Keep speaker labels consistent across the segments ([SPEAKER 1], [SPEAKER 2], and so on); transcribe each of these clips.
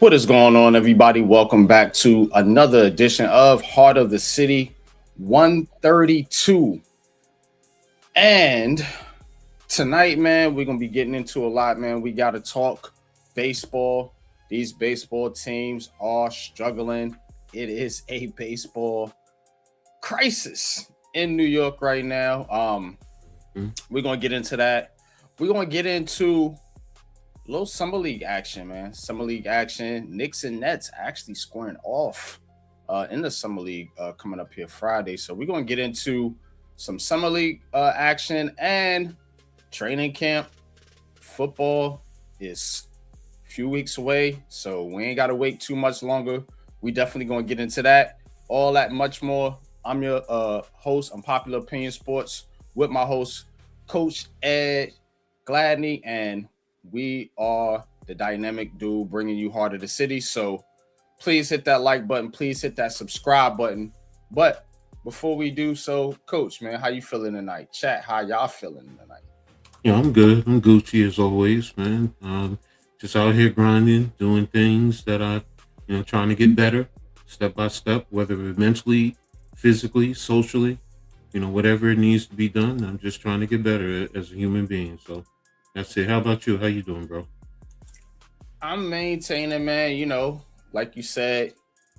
[SPEAKER 1] What is going on, everybody? Welcome back to another edition of Heart of the City 132. And tonight, man, we're going to be getting into a lot, man. We got to talk baseball. These baseball teams are struggling. It is a baseball crisis in New York right now. We're going to get into that. We're going to get into a little summer league action, man. Summer league action. Knicks and Mets actually scoring off in the summer league coming up here Friday. So we're going to get into some summer league action and training camp. Football is a few weeks away, so we ain't got to wait too much longer. We definitely going to get into that. All that much more. I'm your host on Popular Opinion Sports with my host, Coach Ed Gladney, and we are the dynamic dude bringing you Heart of the City. So please hit that like button. Please hit that subscribe button. But before we do so, Coach, man, how you feeling tonight? Chat, how y'all feeling tonight?
[SPEAKER 2] Yeah, I'm good. I'm Gucci as always, man. Just out here grinding, doing things that trying to get better step by step, whether it's mentally, physically, socially, whatever it needs to be done. I'm just trying to get better as a human being. So that's it. How about you? How you doing, bro?
[SPEAKER 1] I'm maintaining, man, like you said,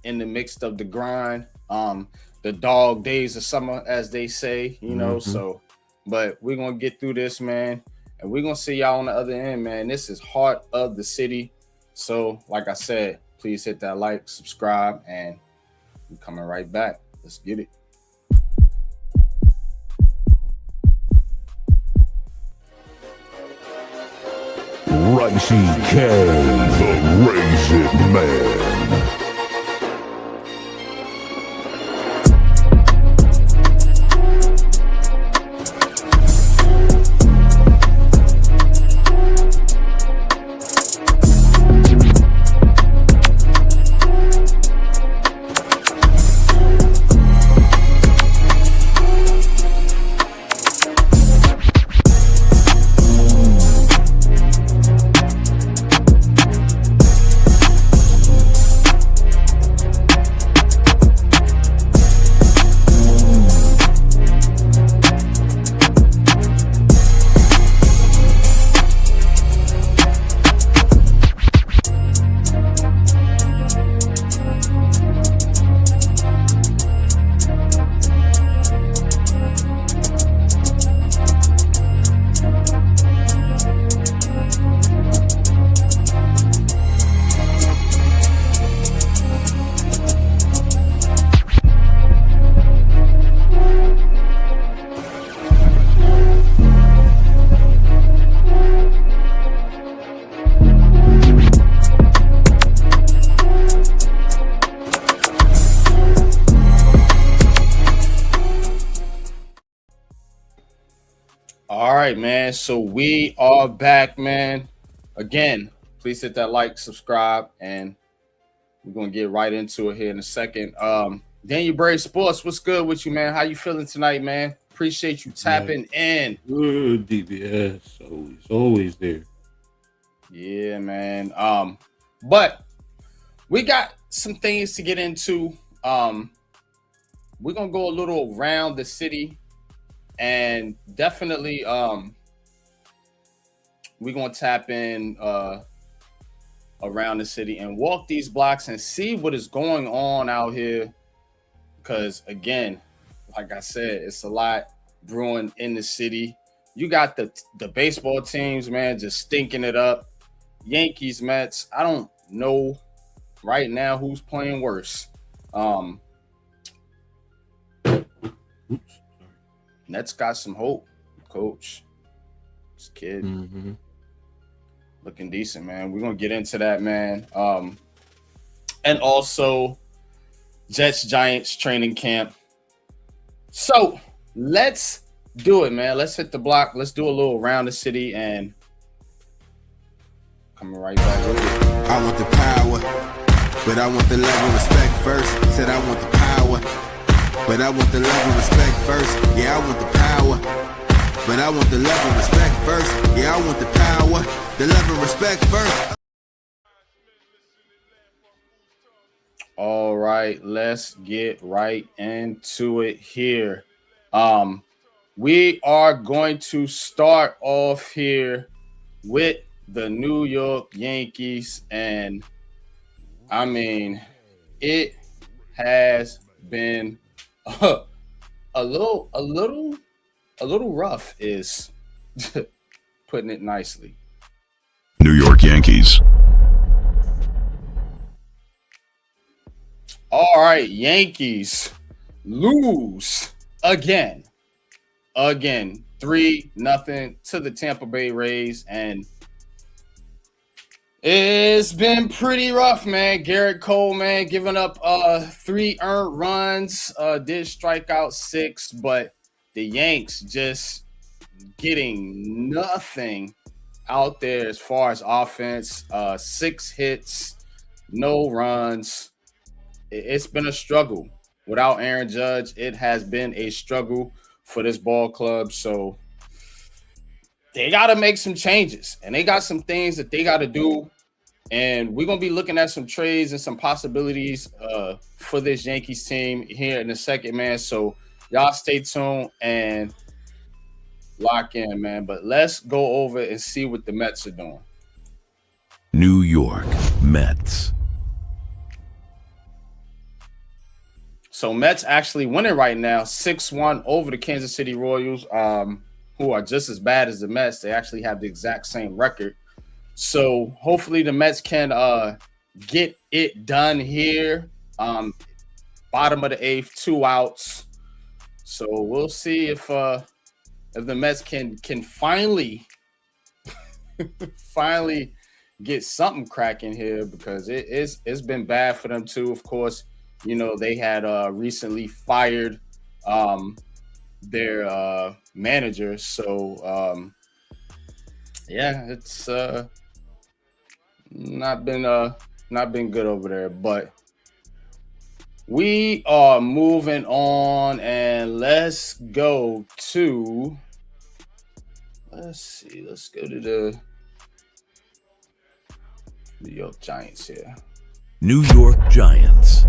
[SPEAKER 1] in the midst of the grind, the dog days of summer, as they say, so, but we're going to get through this, man, and we're going to see y'all on the other end, man. This is Heart of the City. So, like I said, please hit that like, subscribe, and we're coming right back. Let's get it.
[SPEAKER 3] Ricey K, the Raisin Man.
[SPEAKER 1] All right, man. So we are back, man. Again, please hit that like, subscribe, and we're gonna get right into it here in a second. Daniel Brave Sports, what's good with you, man? How you feeling tonight, man? Appreciate you tapping in.
[SPEAKER 2] Good, DBS. Always there.
[SPEAKER 1] Yeah, man. But we got some things to get into. We're gonna go a little around the city. And definitely, we're going to tap in around the city and walk these blocks and see what is going on out here. Because, again, like I said, it's a lot brewing in the city. You got the baseball teams, man, just stinking it up. Yankees, Mets. I don't know right now who's playing worse. Nets got some hope, Coach. This kid looking decent, man. We're going to get into that, man. And also Jets, Giants training camp. So let's do it, man. Let's hit the block. Let's do a little around the city and coming right back with it.
[SPEAKER 4] I want the power, but I want the love and respect first. Said I want the power, but I want the love and respect first. Yeah, I want the power, but I want the love and respect first. Yeah, I want the power, the love and respect first.
[SPEAKER 1] All right, let's get right into it here. We are going to start off here with the New York Yankees, and I mean, it has been a, a little, a little, a little rough, is putting it nicely.
[SPEAKER 3] New York Yankees.
[SPEAKER 1] All right, Yankees lose again. 3-0 to the Tampa Bay Rays, and it's been pretty rough, man. Garrett Cole, man, giving up 3 earned runs, did strike out 6, but the Yanks just getting nothing out there as far as offense. 6 hits, no runs. It's been a struggle. Without Aaron Judge, it has been a struggle for this ball club. So they got to make some changes, and they got some things that they got to do. And we're going to be looking at some trades and some possibilities for this Yankees team here in a second, man. So y'all stay tuned and lock in, man. But let's go over and see what the Mets are doing.
[SPEAKER 3] New York Mets.
[SPEAKER 1] So Mets actually winning right now, 6-1 over the Kansas City Royals, who are just as bad as the Mets. They actually have the exact same record. So hopefully the Mets can get it done here. Bottom of the 8th, 2 outs. So we'll see if the Mets can finally get something cracking here, because it's been bad for them too. Of course, you know, they had recently fired their manager. So yeah, it's not been good over there. But we are moving on, and let's go to let's go to the New York Giants here.
[SPEAKER 3] New York Giants.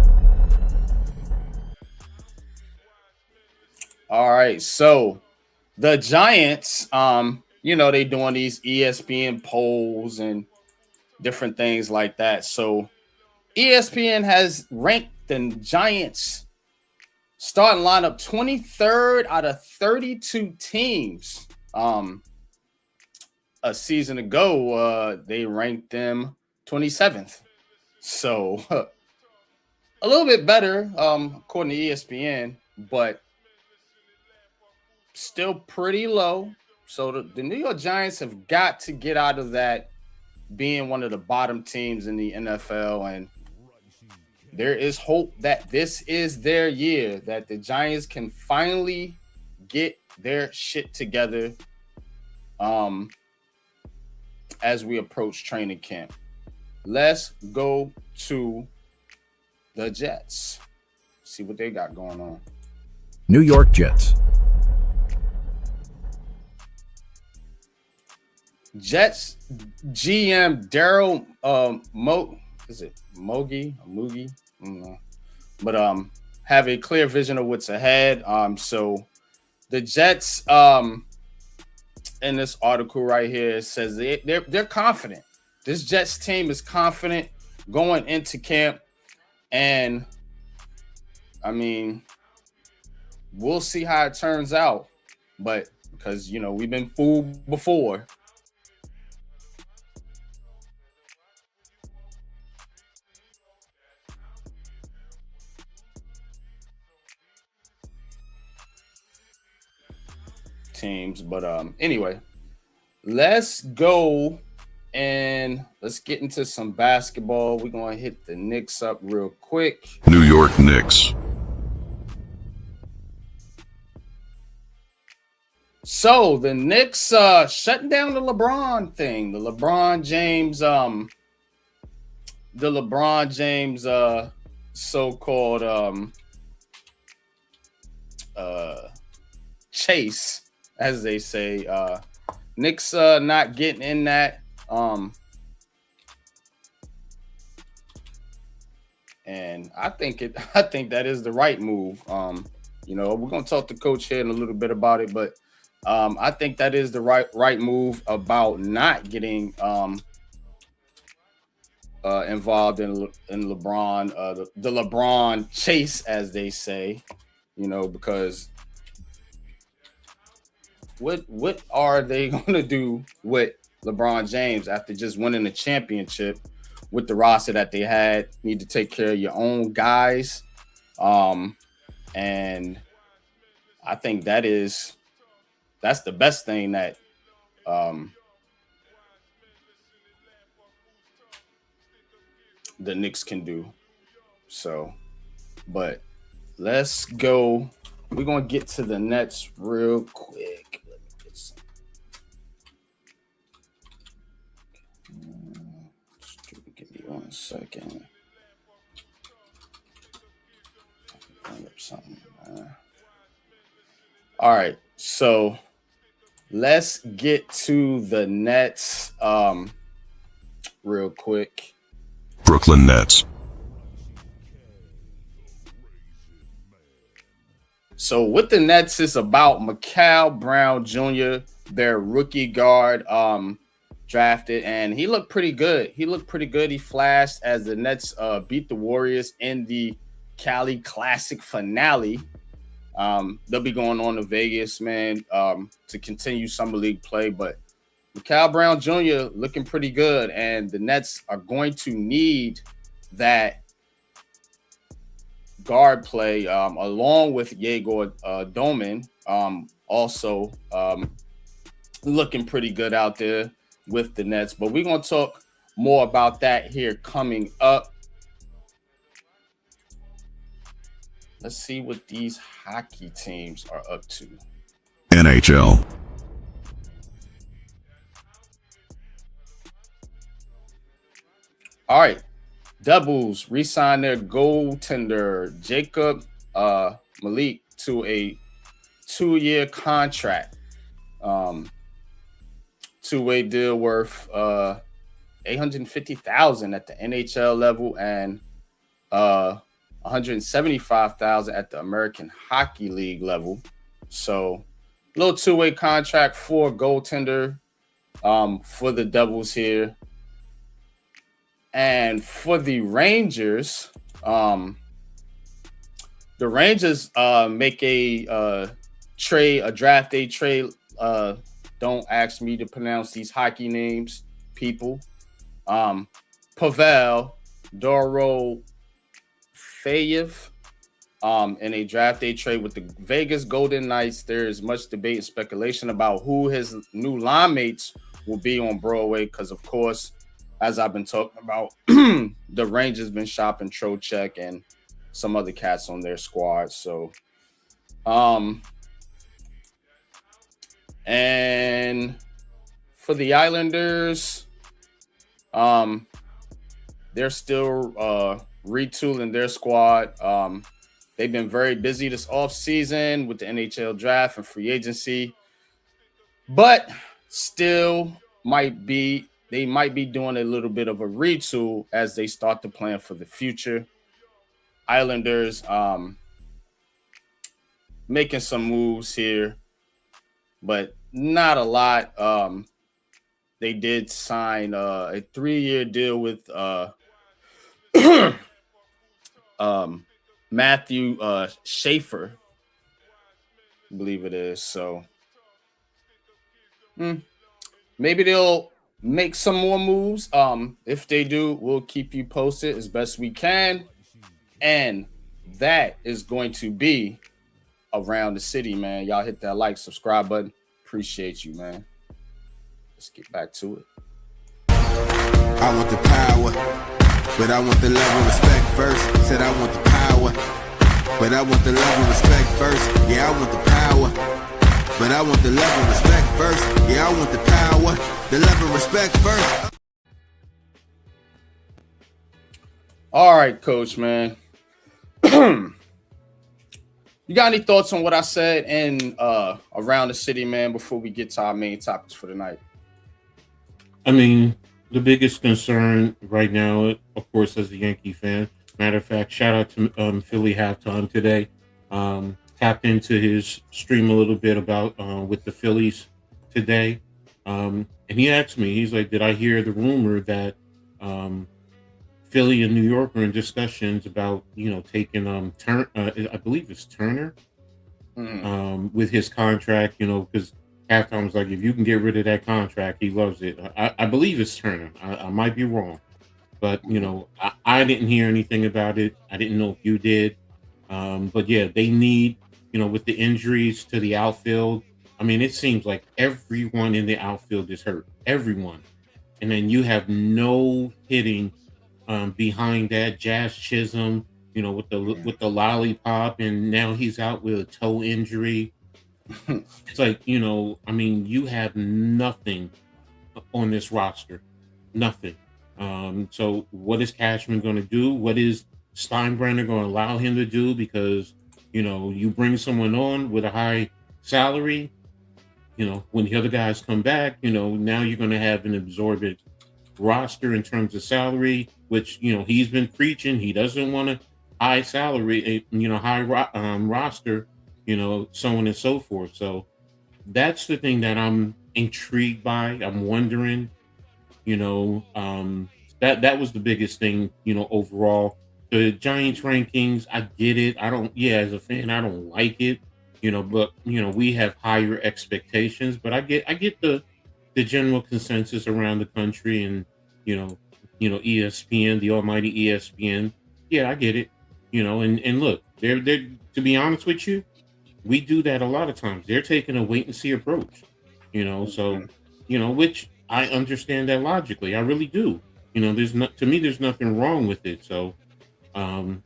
[SPEAKER 1] All right, so the Giants, you know, they doing these ESPN polls and different things like that. So ESPN has ranked the Giants starting lineup 23rd out of 32 teams. A season ago, they ranked them 27th. So a little bit better, according to ESPN, but still pretty low. So the New York Giants have got to get out of that being one of the bottom teams in the NFL, and there is hope that this is their year, that the Giants can finally get their shit together as we approach training camp. Let's go to the Jets. See what they got going on.
[SPEAKER 3] New York Jets.
[SPEAKER 1] Jets GM Daryl Moogie? But have a clear vision of what's ahead. So the Jets in this article right here says they're confident. This Jets team is confident going into camp, and I mean, we'll see how it turns out. But because, you know, we've been fooled before. Teams, but anyway, let's go and let's get into some basketball. We're gonna hit the Knicks up real quick.
[SPEAKER 3] New York Knicks.
[SPEAKER 1] So the Knicks shutting down the LeBron thing, the LeBron James so-called chase, as they say. Knicks not getting in that. and I think that is the right move. We're gonna talk to Coach here in a little bit about it, but I think that is the right move about not getting involved in LeBron, the LeBron chase, as they say, because what are they going to do with LeBron James after just winning the championship with the roster that they had? Need to take care of your own guys, and I think that's the best thing that the Knicks can do. So, but let's go. We're gonna get to the Nets real quick. Let me get some. Give me 1 second. Bring up something. All right, so let's get to the Nets real quick.
[SPEAKER 3] Brooklyn Nets.
[SPEAKER 1] So what the Nets is about, Mikal Brown Jr., their rookie guard, drafted, and he looked pretty good. He flashed as the Nets beat the Warriors in the Cali Classic finale. They'll be going on to Vegas, man, to continue summer league play. But Mikal Brown Jr. looking pretty good, and the Nets are going to need that guard play along with Yegor Doman, also looking pretty good out there with the Nets. But we're going to talk more about that here coming up. Let's see what these hockey teams are up to.
[SPEAKER 3] NHL.
[SPEAKER 1] All right. Devils re-signed their goaltender Jacob Malik to a 2-year contract. Two-way deal worth $850,000 at the NHL level and $175,000 at the American Hockey League level. So, little two-way contract for a goaltender for the Devils here. And for the Rangers, make a draft day trade. Don't ask me to pronounce these hockey names, people. Pavel Dorofeyev in a draft day trade with the Vegas Golden Knights. There is much debate and speculation about who his new line mates will be on Broadway because, of course, as I've been talking about, the Rangers been shopping Trocheck and some other cats on their squad. So, and for the Islanders, they're still retooling their squad. They've been very busy this offseason with the NHL draft and free agency, but still they might be doing a little bit of a retool as they start to plan for the future. Islanders making some moves here, but not a lot. They did sign a 3-year deal with Matthew Schaefer, I believe it is. So maybe they'll make some more moves. If they do, we'll keep you posted as best we can. And that is going to be Around the City, man. Y'all hit that like, subscribe button. Appreciate you, man. Let's get back to it.
[SPEAKER 4] I want the power, but I want the love and respect first. Said I want the power, but I want the love and respect first. Yeah, I want the power, but I want the love and respect first. Yeah, I want the power, the love and respect first.
[SPEAKER 1] All right, Coach, man. You got any thoughts on what I said in Around the City, man, before we get to our main topics for the night?
[SPEAKER 2] I mean, the biggest concern right now, of course, as a Yankee fan, Matter of fact, shout out to Philly halftime today. Tapped into his stream a little bit about with the Phillies today, and he asked me, he's like, "Did I hear the rumor that um, Philly and New York are in discussions about taking I believe it's Turner
[SPEAKER 1] Mhm.
[SPEAKER 2] with his contract, because halftime was like, if you can get rid of that contract, he loves it. I believe it's Turner. I might be wrong, but I didn't hear anything about it. I didn't know if you did. But yeah, they need, with the injuries to the outfield. I mean, it seems like everyone in the outfield is hurt. Everyone. And then you have no hitting behind that. Jazz Chisholm, with the lollipop, and now he's out with a toe injury. It's like, I mean, you have nothing on this roster. Nothing. So what is Cashman going to do? What is Steinbrenner going to allow him to do? Because, you bring someone on with a high salary, when the other guys come back, now you're going to have an absorbent roster in terms of salary, which, he's been preaching. He doesn't want a high salary, roster, so on and so forth. So that's the thing that I'm intrigued by. I'm wondering, you know, um, that was the biggest thing, overall. The Giants rankings, I get it. I don't, yeah, as a fan, I don't like it, but we have higher expectations. But I get the general consensus around the country and you know, ESPN, the almighty ESPN. Yeah, I get it. And look, they're to be honest with you, we do that a lot of times. They're taking a wait and see approach, so
[SPEAKER 1] Mhm.
[SPEAKER 2] which I understand that logically. I really do. There's not to me, there's nothing wrong with it. So, and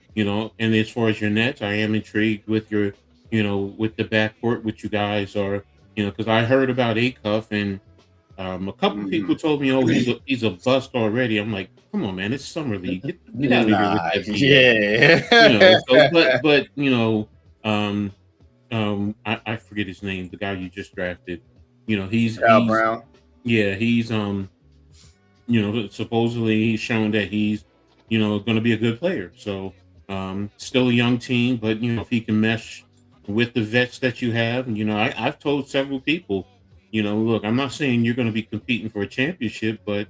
[SPEAKER 2] as far as your Nets, I am intrigued with your, with the backcourt, which you guys are, because I heard about Acuff and a couple people
[SPEAKER 1] Mhm.
[SPEAKER 2] told me, oh, he's a bust already. I'm like, come on, man, it's summer league. Get out of here with
[SPEAKER 1] Nah,
[SPEAKER 2] that BS.
[SPEAKER 1] yeah.
[SPEAKER 2] So but um I forget his name, the guy you just drafted.
[SPEAKER 1] Cal
[SPEAKER 2] He's
[SPEAKER 1] Brown.
[SPEAKER 2] yeah, he's supposedly he's shown that he's, gonna be a good player. So still a young team, but if he can mesh with the vets that you have, and I've told several people, look, I'm not saying you're gonna be competing for a championship, but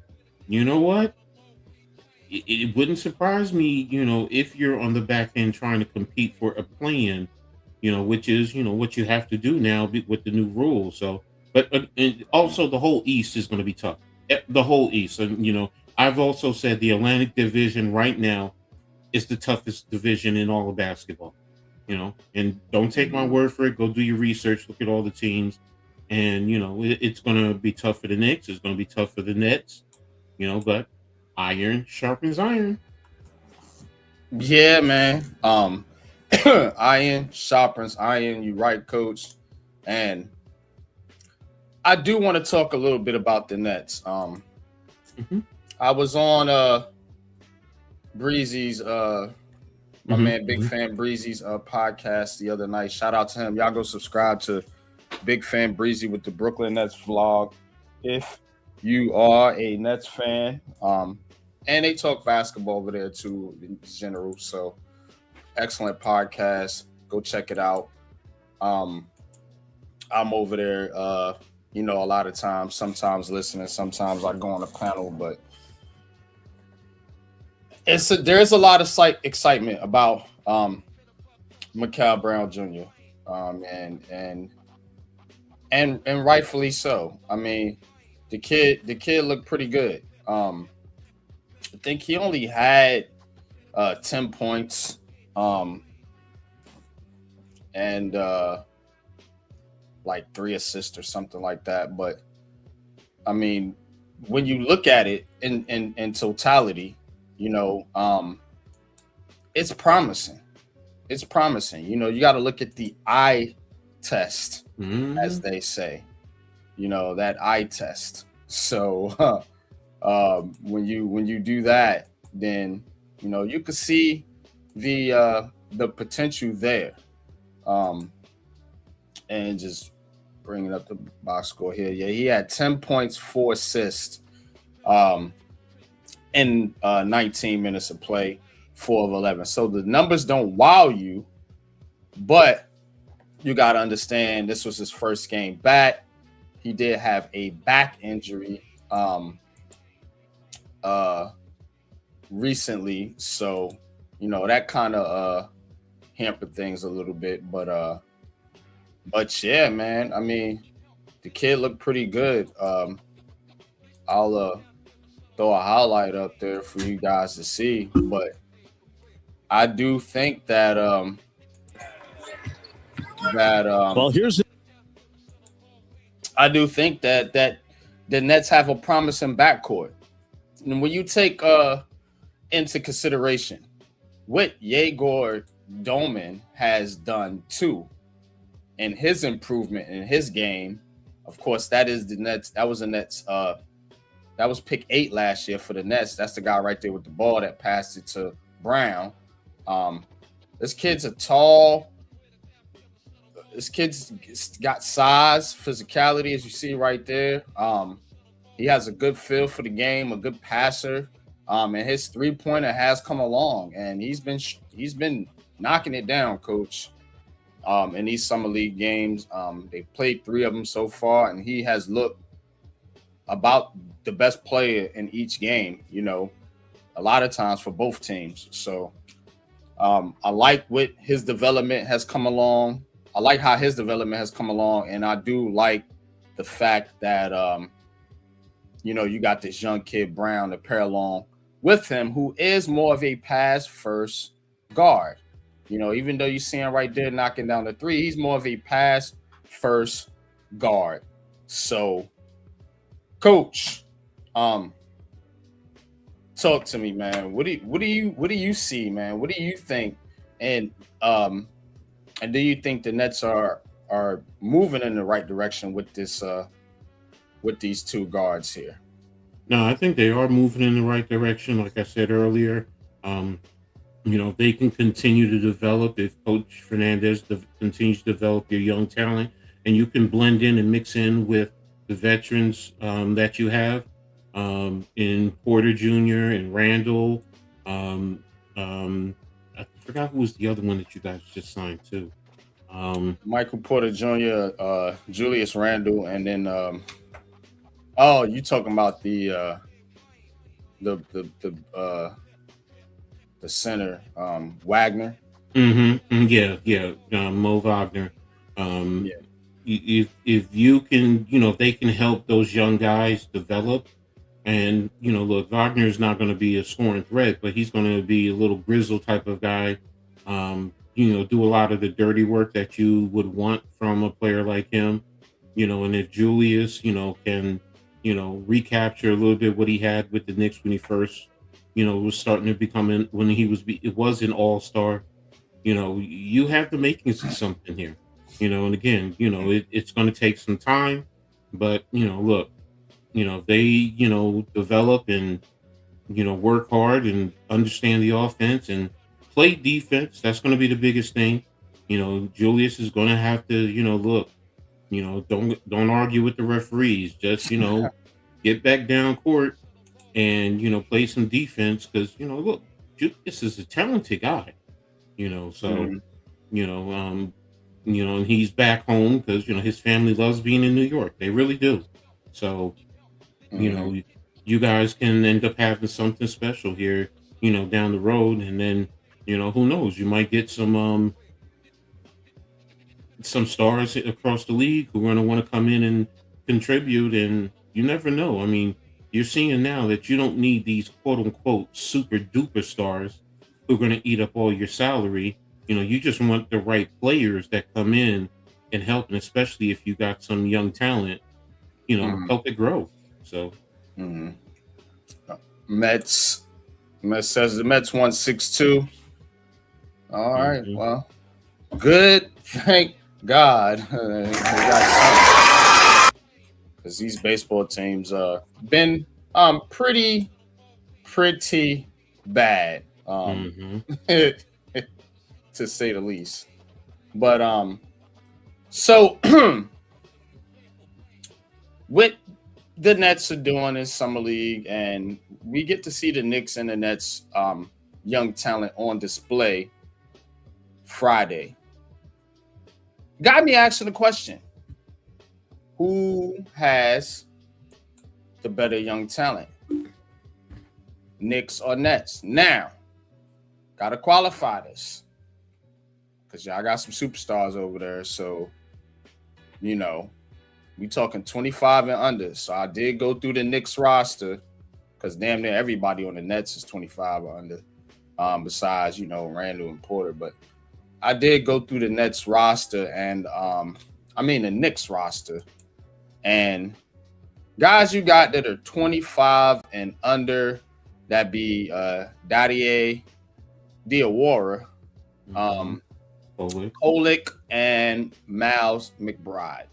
[SPEAKER 2] you know what? It wouldn't surprise me, if you're on the back end trying to compete for a plan, which is, what you have to do now with the new rules. So, but and also the whole East is going to be tough. The whole East, and I've also said the Atlantic Division right now is the toughest division in all of basketball. And don't take my
[SPEAKER 1] Mhm.
[SPEAKER 2] word for it. Go do your research. Look at all the teams, and it's going to be tough for the Knicks. It's going to be tough for the Nets. But iron sharpens iron.
[SPEAKER 1] Yeah, man. Iron sharpens iron. You right, coach. And I do want to talk a little bit about the Nets.
[SPEAKER 2] Hmm.
[SPEAKER 1] I was on Breezy's my
[SPEAKER 2] Hmm.
[SPEAKER 1] man Big
[SPEAKER 2] Hmm.
[SPEAKER 1] Fan Breezy's podcast the other night. Shout out to him. Y'all go subscribe to Big Fan Breezy with the Brooklyn Nets vlog if you are a Nets fan. And they talk basketball over there too in general. So excellent podcast. Go check it out. Um, I'm over there, a lot of times, sometimes listening, sometimes I go on a panel, but there's a lot of excitement about Mikal Brown Jr. And rightfully so. I mean, the kid looked pretty good. I think he only had 10 points um, and like 3 assists or something like that. But I mean, when you look at it in totality, you know, um, it's promising. It's promising. You got to look at the eye test, as
[SPEAKER 2] Hmm.
[SPEAKER 1] they say. That eye test. So when you do that, then you can see the potential there. Um, and just bringing up the box score here. Yeah, he had 10 points, 4 assists, um, in 19 minutes of play, 4 of 11. So the numbers don't wow you, but you got to understand this was his first game back. He did have a back injury recently, so that kind of hampered things a little bit. But yeah, man. I mean, the kid looked pretty good. I'll throw a highlight up there for you guys to see, but I do think that
[SPEAKER 5] Well, here's
[SPEAKER 1] I do think that the Nets have a promising backcourt. And when you take into consideration what Yegor Doman has done too, and his improvement in his game, of course, that is the Nets. That was the Nets. That was pick 8 last year for the Nets. That's the guy right there with the ball that passed it to Brown. This kid's a tall. This kid's got size, physicality, as you see right there. He has a good feel for the game, a good passer, and his 3-pointer has come along, and he's been knocking it down, Coach. In these summer league games, they've played 3 of them so far, and he has looked about the best player in each game. A lot of times for both teams. So I like what his development has come along. I like how his development has come along, and I do like the fact that you got this young kid Brown to pair along with him, who is more of a pass first guard. Even though you see him right there knocking down the 3, he's more of a pass first guard. So, Coach, talk to me, man. What do you see, man? What do you think? And do you think the Nets are moving in the right direction with this with these 2 guards here?
[SPEAKER 2] No, I think they are moving in the right direction. Like I said earlier, they can continue to develop if Coach Fernandez continues to develop your young talent, and you can blend in and mix in with the veterans that you have in Porter Jr. and Randall. I forgot who was the other one that you guys just signed to.
[SPEAKER 1] Michael Porter Jr., Julius Randle, and then you talking about the center, Wagner?
[SPEAKER 2] Yeah. Mo Wagner. If you can, if they can help those young guys develop, and look, Wagner is not going to be a scoring threat, but he's going to be a little grizzle type of guy. Do a lot of the dirty work that you would want from a player like him. And if Julius, can, recapture a little bit what he had with the Knicks when he first, was starting to become when it was an all-star. You have the makings of something here. And again, it's going to take some time, but look, if they, develop and, work hard and understand the offense and play defense, that's going to be the biggest thing. Julius is going to have to, look, don't argue with the referees. Just, get back down court and, play some defense because, look, Julius is a talented guy, so, and he's back home because, his family loves being in New York. They really do. So, you guys can end up having something special here, down the road. And then, who knows, you might get some stars across the league who are going to want to come in and contribute. And you never know. I mean, you're seeing now that you don't need these quote unquote super duper stars who are going to eat up all your salary. You just want the right players that come in and help. And especially if you got some young talent, help it grow. So,
[SPEAKER 1] Mets says the Mets won 6-2. All right, well, good. Thank God. Because these baseball teams been pretty bad, to say the least. But so what the Nets are doing in summer league, and we get to see the Knicks and the Nets young talent on display Friday. Got me asking the question: who has the better young talent, Knicks or Nets? Now, gotta qualify this because y'all got some superstars over there. So, you know, we talking 25 and under. So I did go through the Knicks roster because damn near everybody on the Nets is 25 or under, besides, you know, Randall and Porter. But I did go through the Nets roster and the Knicks roster. And guys you got that are 25 and under, that be Dadier, Diawara, Kolick, and Miles McBride.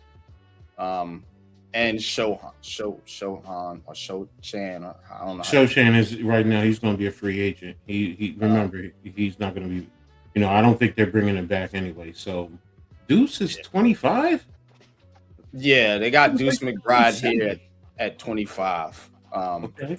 [SPEAKER 1] And Shohan or Shochan. I don't know.
[SPEAKER 2] Shochan is right now. He's going to be a free agent. He remember he's not going to be. You know, I don't think they're bringing him back anyway. So Deuce is 25.
[SPEAKER 1] Yeah, they got Deuce McBride here at 25.
[SPEAKER 2] Okay.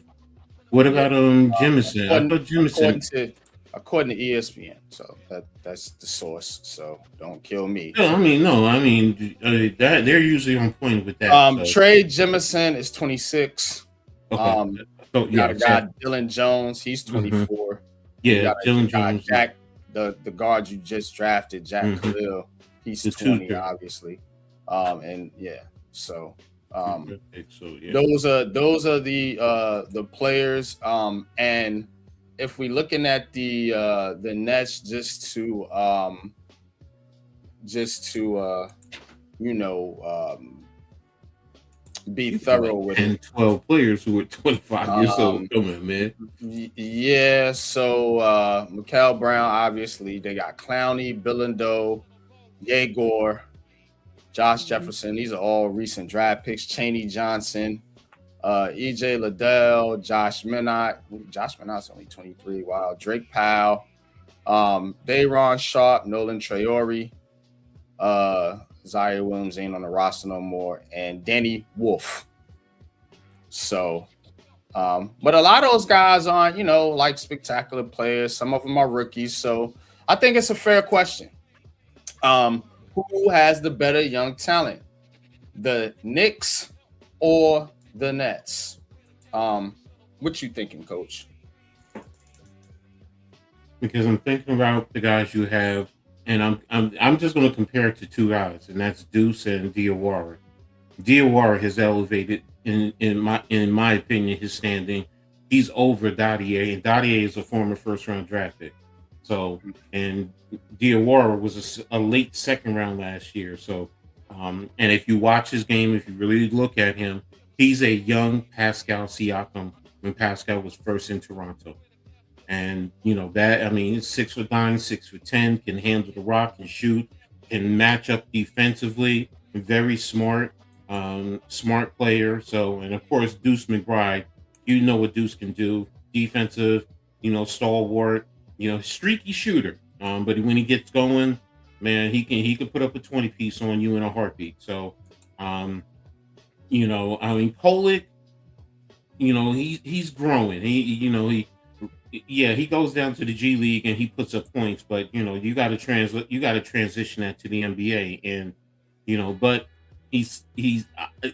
[SPEAKER 2] What about Jemison? I thought Jemison.
[SPEAKER 1] According to ESPN, so that's the source. So don't kill me.
[SPEAKER 2] No, that they're usually on point with that.
[SPEAKER 1] Trey Jemison is 26.
[SPEAKER 2] Okay.
[SPEAKER 1] Got a guy Dylan Jones. He's 24.
[SPEAKER 2] Mm-hmm. Yeah, Dylan Jones.
[SPEAKER 1] Jack, the guard you just drafted, Jack Khalil. He's 20, obviously. And yeah, so those are the players. And if we're looking at the Nets, just to be thorough with
[SPEAKER 2] 10, 12 players who are 25 years old. Come on, man.
[SPEAKER 1] Yeah, so Mikael Brown, obviously. They got Clowney, Billendo, Yegor, Josh Jefferson. These are all recent draft picks. Chaney Johnson, EJ Liddell, Josh Minott. Josh Minott's only 23. Wow. Drake Powell, Day'Ron Sharp, Nolan Traore, Zaire Williams ain't on the roster no more, and Danny Wolf. So, but a lot of those guys aren't, like spectacular players. Some of them are rookies. So I think it's a fair question. Who has the better young talent, the Knicks or the Nets? What you thinking, Coach?
[SPEAKER 2] Because I'm thinking about the guys you have, and I'm just going to compare it to two guys, and that's Deuce and Diawara. Diawara has elevated, in my opinion, his standing. He's over Dadier, and Dadier is a former first-round draft pick. So, and Diawara was a late second round last year. So, and if you watch his game, if you really look at him, he's a young Pascal Siakam when Pascal was first in Toronto. And, he's 6'9", 6'10", can handle the rock and shoot, can match up defensively, very smart player. So, and of course, Deuce McBride, what Deuce can do. Defensive, stalwart, streaky shooter. But when he gets going, man, he can put up a 20-piece on you in a heartbeat. So, Kolick, he's growing. He goes down to the G League and he puts up points, but you got to transition that to the NBA, and but he's I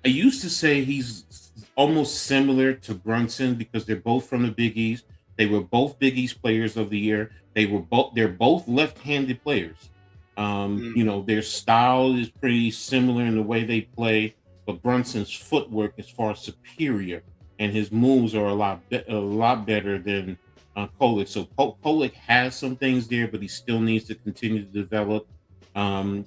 [SPEAKER 2] used to say he's almost similar to Brunson because they're both from the Big East. They were both Big East players of the year. They're both left-handed players. Their style is pretty similar in the way they play, but Brunson's footwork is far superior, and his moves are a lot better than Kolick. So Kolick has some things there, but he still needs to continue to develop. A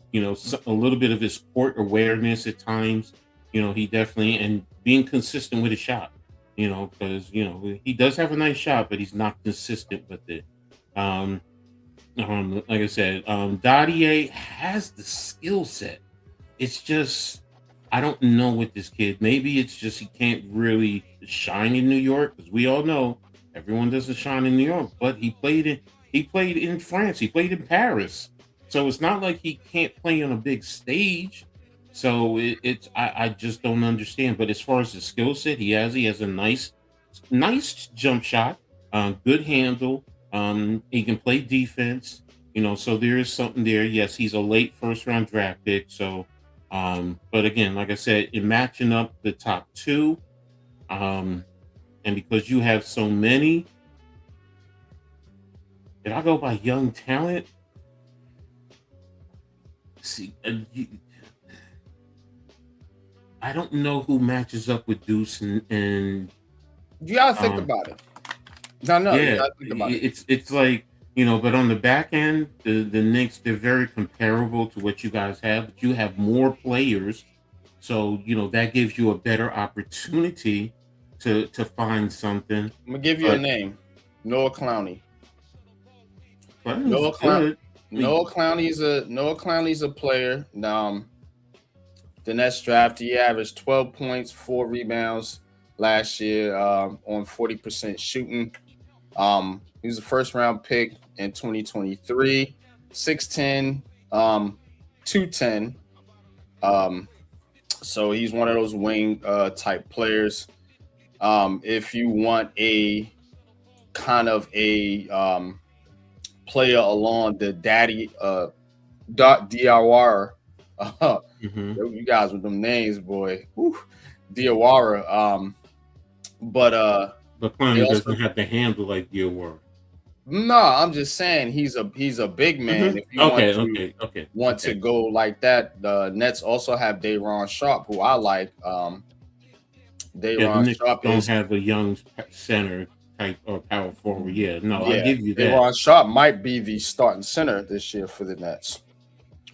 [SPEAKER 2] little bit of his court awareness at times. He definitely, and being consistent with his shot. Because he does have a nice shot, but he's not consistent with it. Like I said, Dadier has the skill set. It's just, I don't know with this kid. Maybe it's just he can't really shine in New York, because we all know everyone doesn't shine in New York. But he played in France. He played in Paris. So it's not like he can't play on a big stage. So I just don't understand. But as far as the skill set, he has a nice jump shot. good handle. He can play defense. So there is something there. Yes, he's a late first round draft pick. So, but again, like I said, in matching up the top two, um, and because you have so many, did I go by young talent? See, I don't know who matches up with Deuce and
[SPEAKER 1] You gotta think
[SPEAKER 2] um,
[SPEAKER 1] about it. No, you
[SPEAKER 2] yeah,
[SPEAKER 1] gotta think about it.
[SPEAKER 2] it's like but on the back end, the Knicks, they're very comparable to what you guys have, but you have more players, so that gives you a better opportunity to find something.
[SPEAKER 1] I'm gonna give you a
[SPEAKER 2] But
[SPEAKER 1] name. Noah Clowney.
[SPEAKER 2] Clemens
[SPEAKER 1] Noah Clown.
[SPEAKER 2] good. I mean,
[SPEAKER 1] Noah Clowney's a player. The next draft, he averaged 12 points, 4 rebounds last year on 40% shooting. He was a first round pick in 2023, 6'10, 210. So he's one of those wing type players. If you want a kind of a player along the daddy Diawara,
[SPEAKER 2] mhm.
[SPEAKER 1] you guys with them names, boy. Whew, Diawara. But
[SPEAKER 2] But
[SPEAKER 1] they
[SPEAKER 2] Clemens
[SPEAKER 1] also
[SPEAKER 2] doesn't have to handle like you were.
[SPEAKER 1] no, I'm just saying he's a big man. If you
[SPEAKER 2] Okay, okay, okay,
[SPEAKER 1] want to
[SPEAKER 2] okay.
[SPEAKER 1] go like that, the Nets also have Day'Ron Sharp, who I like.
[SPEAKER 2] Yeah, the
[SPEAKER 1] Day'Ron
[SPEAKER 2] Knicks
[SPEAKER 1] Sharp
[SPEAKER 2] don't
[SPEAKER 1] is
[SPEAKER 2] have a young center type or power forward. Yeah, no, I
[SPEAKER 1] yeah.
[SPEAKER 2] give you that.
[SPEAKER 1] Day'Ron Sharp might be the starting center this year for the Nets.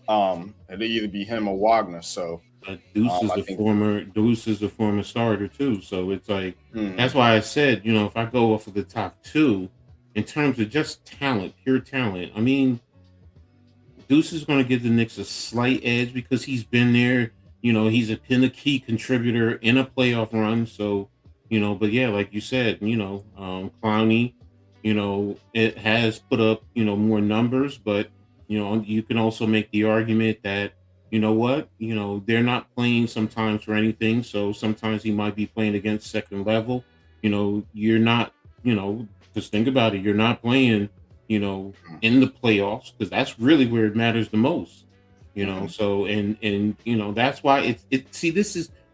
[SPEAKER 1] It'll either be him or Wagner. So I think
[SPEAKER 2] Deuce is a former starter too. So it's like that's
[SPEAKER 1] mhm.
[SPEAKER 2] why I said, if I go off of the top two in terms of just talent, pure talent, I mean, Deuce is going to give the Knicks a slight edge because he's been there. He's been a key contributor in a playoff run. So, but yeah, like you said, Clowney, it has put up, more numbers, but, you can also make the argument that, what, they're not playing sometimes for anything. So sometimes he might be playing against second level. You're not, just think about it. You're not playing, you know, in the playoffs because that's really where it matters the most.
[SPEAKER 1] Mhm.
[SPEAKER 2] So and that's why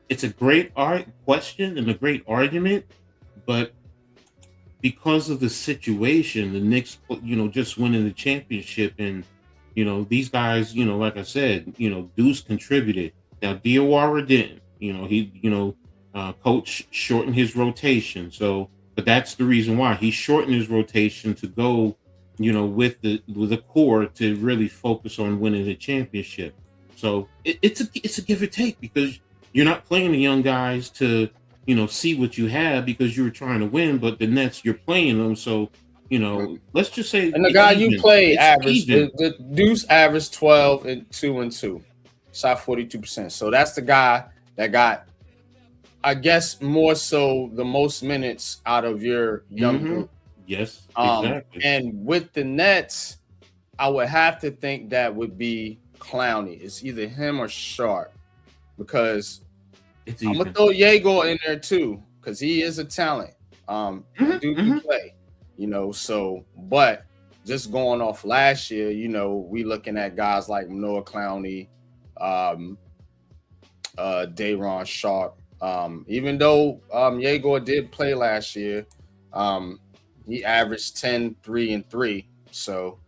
[SPEAKER 2] it's a great art question and a great argument, but because of the situation, the Knicks, just winning the championship, and these guys, like I said, Deuce contributed. Now Diawara didn't. Coach shortened his rotation, so but that's the reason why he shortened his rotation to go, with the core to really focus on winning the championship. So it's a give or take because you're not playing the young guys to see what you have because you were trying to win, but the Nets you're playing them. So, let's just say
[SPEAKER 1] And the
[SPEAKER 2] it's
[SPEAKER 1] guy you
[SPEAKER 2] even.
[SPEAKER 1] play
[SPEAKER 2] It's
[SPEAKER 1] average
[SPEAKER 2] even.
[SPEAKER 1] the Deuce averaged 12 and 2, shot 42%. So that's the guy that got, I guess, more so the most minutes out of your young
[SPEAKER 2] Hmm.
[SPEAKER 1] group.
[SPEAKER 2] Yes, exactly.
[SPEAKER 1] And with the Nets, I would have to think that would be Clowney. It's either him or Sharp because
[SPEAKER 2] It's
[SPEAKER 1] I'm gonna
[SPEAKER 2] even.
[SPEAKER 1] throw Yago in there too because he is a talent. That
[SPEAKER 2] Hmm.
[SPEAKER 1] dude can
[SPEAKER 2] Hmm.
[SPEAKER 1] play, So, but just going off last year, we looking at guys like Noah Clowney, um, Day'Ron Sharp. Even though Yago did play last year, um, he averaged 10, 3, and 3. So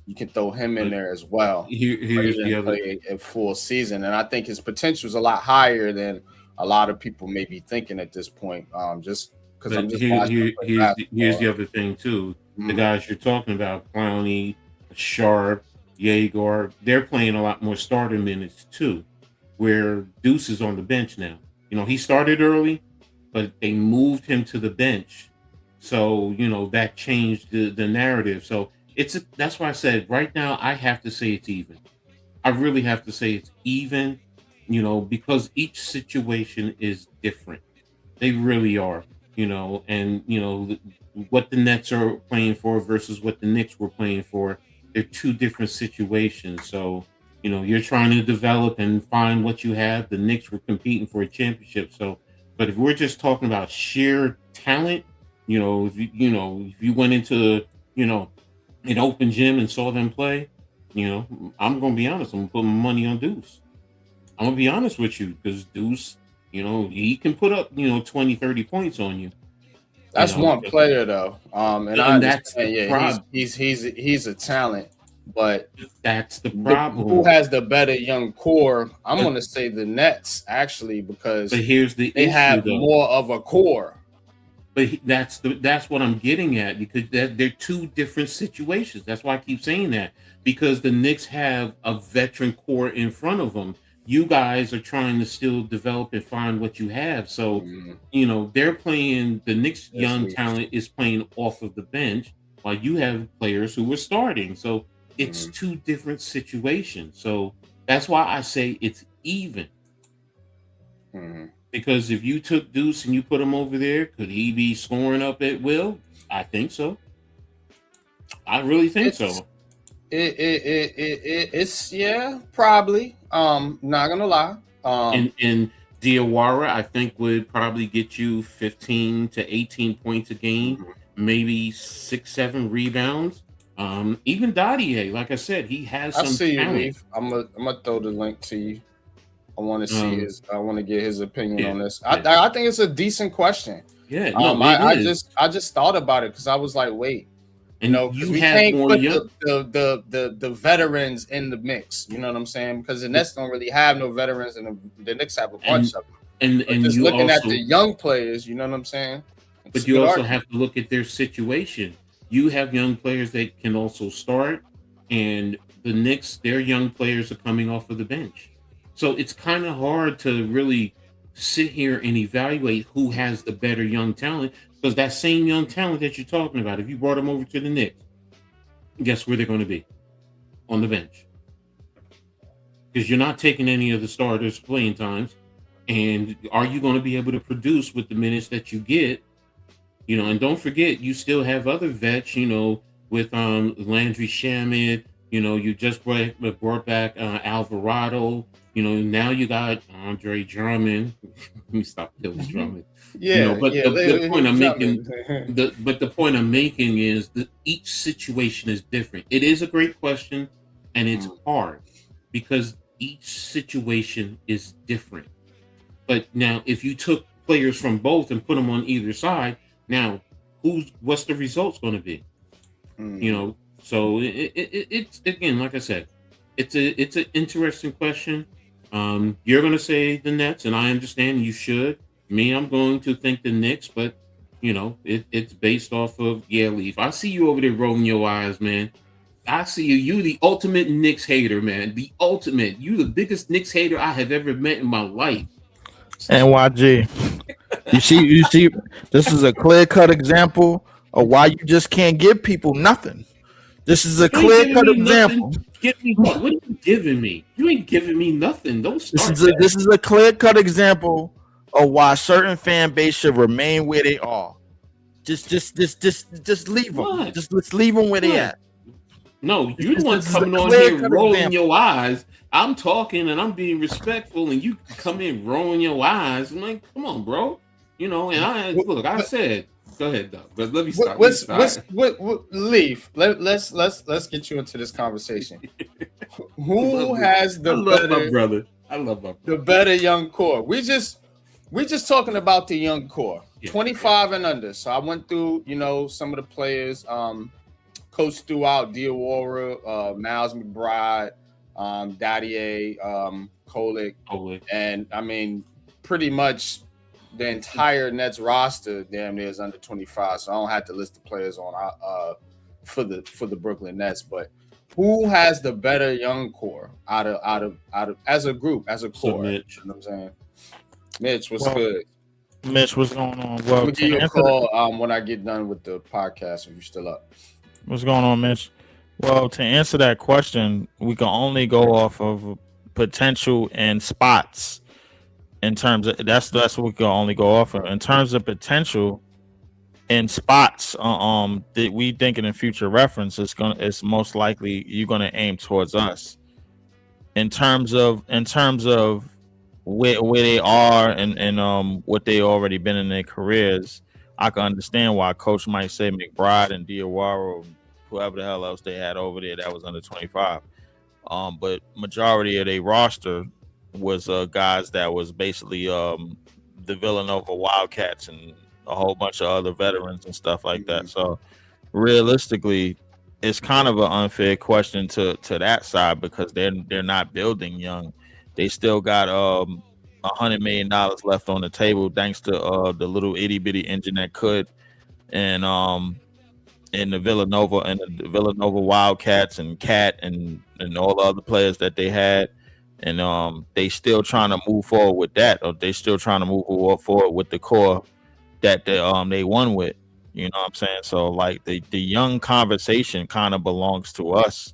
[SPEAKER 1] you can throw him in
[SPEAKER 2] But
[SPEAKER 1] there as well. But he
[SPEAKER 2] here's the
[SPEAKER 1] didn't
[SPEAKER 2] other.
[SPEAKER 1] play a full season. And I think his potential is a lot higher than a lot of people may be thinking at this point. Just because I'm
[SPEAKER 2] But
[SPEAKER 1] just watching him play
[SPEAKER 2] here's
[SPEAKER 1] basketball.
[SPEAKER 2] the other thing too. The
[SPEAKER 1] Mhm.
[SPEAKER 2] guys you're talking about, Clowney, Sharp, Yeager, they're playing a lot more starter minutes too. Where Deuce is on the bench now. He started early, but they moved him to the bench. So, that changed the narrative. So that's why I said right now I have to say it's even. I really have to say it's even, because each situation is different. They really are, and what the Nets are playing for versus what the Knicks were playing for. They're two different situations. So, you're trying to develop and find what you have. The Knicks were competing for a championship. So, but if we're just talking about sheer talent, If you went into an open gym and saw them play, I'm gonna be honest. I'm gonna put my money on Deuce. I'm gonna be honest with you because Deuce, he can put up 20, 30 points on you.
[SPEAKER 1] That's one player though. And I
[SPEAKER 2] that's
[SPEAKER 1] understand.
[SPEAKER 2] the
[SPEAKER 1] Yeah,
[SPEAKER 2] problem.
[SPEAKER 1] he's a talent, but
[SPEAKER 2] That's the problem.
[SPEAKER 1] who has the better young core? I'm gonna say the Nets actually because
[SPEAKER 2] But here's the
[SPEAKER 1] they
[SPEAKER 2] issue,
[SPEAKER 1] have
[SPEAKER 2] though.
[SPEAKER 1] more of a core.
[SPEAKER 2] But that's what I'm getting at because they're two different situations. That's why I keep saying that because the Knicks have a veteran core in front of them. You guys are trying to still develop and find what you have. So, they're playing the Knicks young talent is playing off of the bench while you have players who are starting. So it's two different situations. So that's why I say it's even. Because if you took Deuce and you put him over there, could he be scoring up at will? I think so. I really think so.
[SPEAKER 1] It's probably. Not gonna lie.
[SPEAKER 2] And Diawara, I think would probably get you 15 to 18 points a game, maybe 6-7 rebounds. Even Dadier, like I said, he has some talent.
[SPEAKER 1] You, Leaf. I'm gonna throw the link to you. I want to see his. I want to get his opinion on this. I think it's a decent question.
[SPEAKER 2] Yeah, no, I
[SPEAKER 1] just thought about it because I was like, wait,
[SPEAKER 2] and
[SPEAKER 1] we can't put the veterans in the mix. You know what I'm saying? Because the Nets don't really have no veterans, and the Knicks have a bunch of them. And just looking at the young players, you know what I'm saying?
[SPEAKER 2] But you also have to look at their situation. You have young players that can also start, and the Knicks, their young players are coming off of the bench. So it's kind of hard to really sit here and evaluate who has the better young talent because that same young talent that you're talking about, if you brought them over to the Knicks, guess where they're going to be? On the bench. Because you're not taking any of the starters' playing times. And are you going to be able to produce with the minutes that you get? And don't forget, you still have other vets, with Landry Shamet. You just brought back Alvarado. Now you got Andre Drummond. Let me stop killing Drummond. The point I'm making, the point I'm making is that each situation is different. It is a great question, and it's hard because each situation is different. But now, if you took players from both and put them on either side, now what's the results going to be? So it's again, like I said, it's an interesting question. You're going to say the Nets, and I understand you should. Me, I'm going to think the Knicks, but it's based off of Leaf. I see you over there rolling your eyes, man. I see you. You the ultimate Knicks hater, man. The ultimate. You the biggest Knicks hater I have ever met in my life.
[SPEAKER 6] NYG. You see. This is a clear-cut example of why you just can't give people nothing. This is a clear-cut example.
[SPEAKER 2] Give me what? What are you giving me? You ain't giving me nothing. Don't start.
[SPEAKER 6] This is a clear-cut example of why certain fan base should remain where they are. Just leave them.
[SPEAKER 2] What?
[SPEAKER 6] Let's leave them where they at.
[SPEAKER 2] No, you're the one coming on here rolling your eyes. I'm talking and I'm being respectful, and you come in rolling your eyes. I'm like, come on, bro. And I said. Go ahead, Doug. But let me start.
[SPEAKER 1] Leaf? Let's get you into this conversation. Who has the better young core? We just talking about the young core, 25 and under. So I went through, some of the players. Coach throughout Diawara, Miles McBride, Dadier, Kolek, and I mean pretty much. The entire Nets roster damn near is under 25, so I don't have to list the players on for the Brooklyn Nets. But who has the better young core out of as a group, as a core?
[SPEAKER 2] Mitch.
[SPEAKER 1] You know what I'm saying? Mitch, what's good?
[SPEAKER 6] Mitch, what's going on?
[SPEAKER 1] Well, I'm gonna give you a call when I get done with the podcast if you're still up.
[SPEAKER 6] What's going on, Mitch? Well, to answer that question, we can only go off of potential and spots. In terms of that's what we can only go off of. In terms of potential and spots, that we thinking in future reference, it's most likely you're gonna aim towards us. In terms of where they are and what they already been in their careers, I can understand why coach might say McBride and Diawara or whoever the hell else they had over there that was under 25. But majority of their roster was guys that was basically the Villanova Wildcats and a whole bunch of other veterans and stuff like that. So realistically, it's kind of an unfair question to that side because they're not building young. They still got $100 million left on the table thanks to the little itty bitty engine that could and the Villanova Wildcats and Cat and all the other players that they had. And they still trying to move forward with that, or they still trying to move forward with the core that they won with. You know what I'm saying? So like the young conversation kind of belongs to us,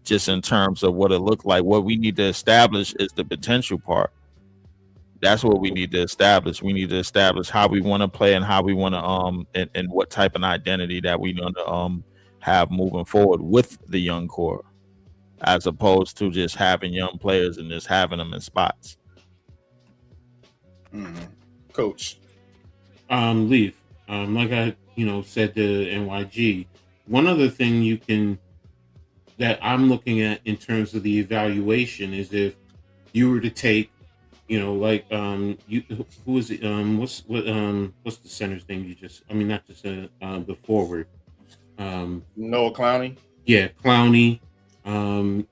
[SPEAKER 6] just in terms of what it looked like. What we need to establish is the potential part. That's what we need to establish. We need to establish how we want to play and how we want to and what type of identity that we want to have moving forward with the young core, as opposed to just having young players and just having them in spots.
[SPEAKER 1] Coach,
[SPEAKER 2] Leaf. Like I said to NYG, one other thing that I'm looking at in terms of the evaluation is if you were to take, who is it? What's the center's name? Not just the forward.
[SPEAKER 1] Noah Clowney.
[SPEAKER 2] Yeah, Clowney.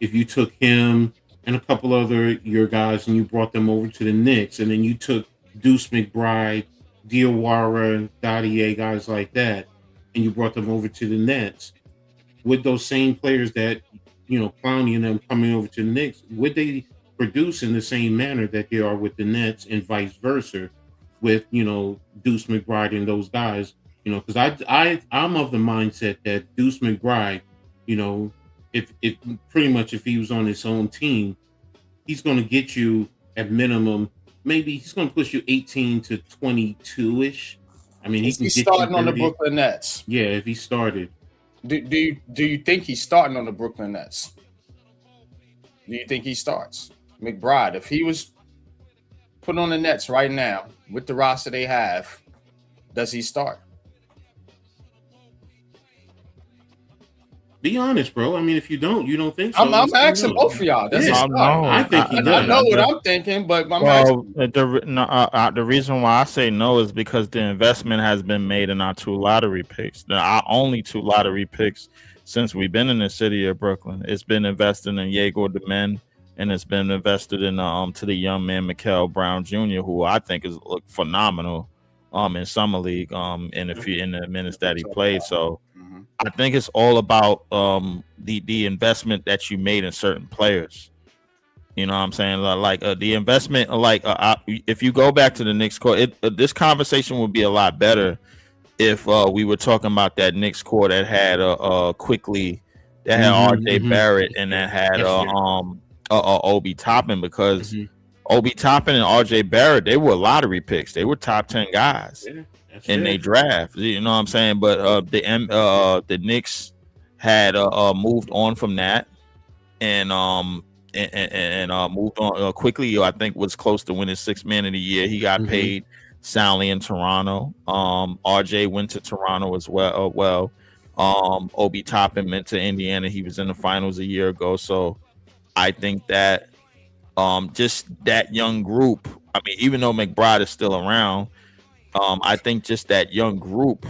[SPEAKER 2] If you took him and a couple other your guys and you brought them over to the Knicks, and then you took Deuce McBride, Diawara, Dadier, guys like that, and you brought them over to the Nets, with those same players that, Clowney and them coming over to the Knicks, would they produce in the same manner that they are with the Nets and vice versa with, Deuce McBride and those guys? Because I'm of the mindset that Deuce McBride, if he was on his own team, he's going to get you at minimum, maybe he's going to push you 18 to 22-ish. I mean,
[SPEAKER 1] he's starting on the Brooklyn Nets.
[SPEAKER 2] Yeah, if he started.
[SPEAKER 1] Do you think he's starting on the Brooklyn Nets? Do you think he starts? McBride, if he was put on the Nets right now with the roster they have, does he start?
[SPEAKER 2] Be honest, bro. I mean, if you don't think so.
[SPEAKER 1] I'm asking both of y'all. Does he start?
[SPEAKER 2] I think he does.
[SPEAKER 1] I know what I'm thinking, but
[SPEAKER 6] the reason why I say no is because the investment has been made in our 2 lottery picks. Our only 2 lottery picks since we've been in the city of Brooklyn. It's been invested in Yegor Demen, and it's been invested in to the young man Mikael Brown Jr., who I think is phenomenal in summer league in the minutes that he played. So I think it's all about the investment that you made in certain players. You know what I'm saying? Like the investment, if you go back to the Knicks core, this conversation would be a lot better if we were talking about that Knicks core that had Quickly, that had RJ Barrett, and that had Obi Toppin, because Obi Toppin and RJ Barrett, they were lottery picks. They were top 10 guys in their draft. You know what I'm saying? But the Knicks had moved on from that and moved on quickly. I think was close to winning 6th man of the year. He got paid soundly in Toronto. RJ went to Toronto as well. Obi Toppin went to Indiana. He was in the finals a year ago. So I think that just that young group, I mean, even though McBride is still around, I think just that young group,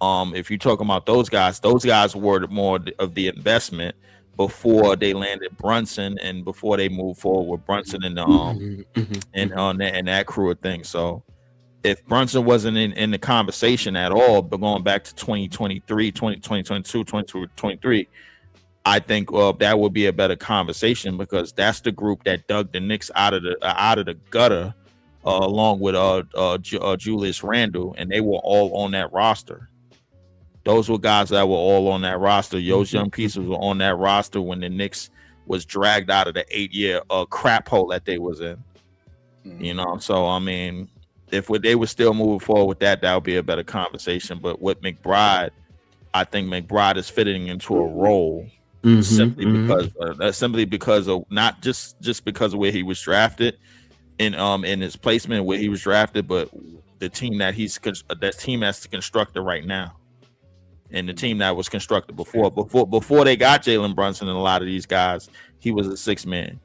[SPEAKER 6] if you're talking about those guys were more of the investment before they landed Brunson and before they moved forward with Brunson and and that crew of things. So if Brunson wasn't in the conversation at all, but going back to 2023, 2022, 2023, I think that would be a better conversation, because that's the group that dug the Knicks out of the gutter, along with Julius Randle, and they were all on that roster. Those were guys that were all on that roster. Those young pieces were on that roster when the Knicks was dragged out of the 8-year crap hole that they was in. You know, so I mean, if they were still moving forward with that would be a better conversation. But with McBride, I think McBride is fitting into a role. Simply because of not just because of where he was drafted in his placement, where he was drafted, but the team that team that's constructed right now, and the team that was constructed before they got Jalen Brunson and a lot of these guys, he was a 6-man.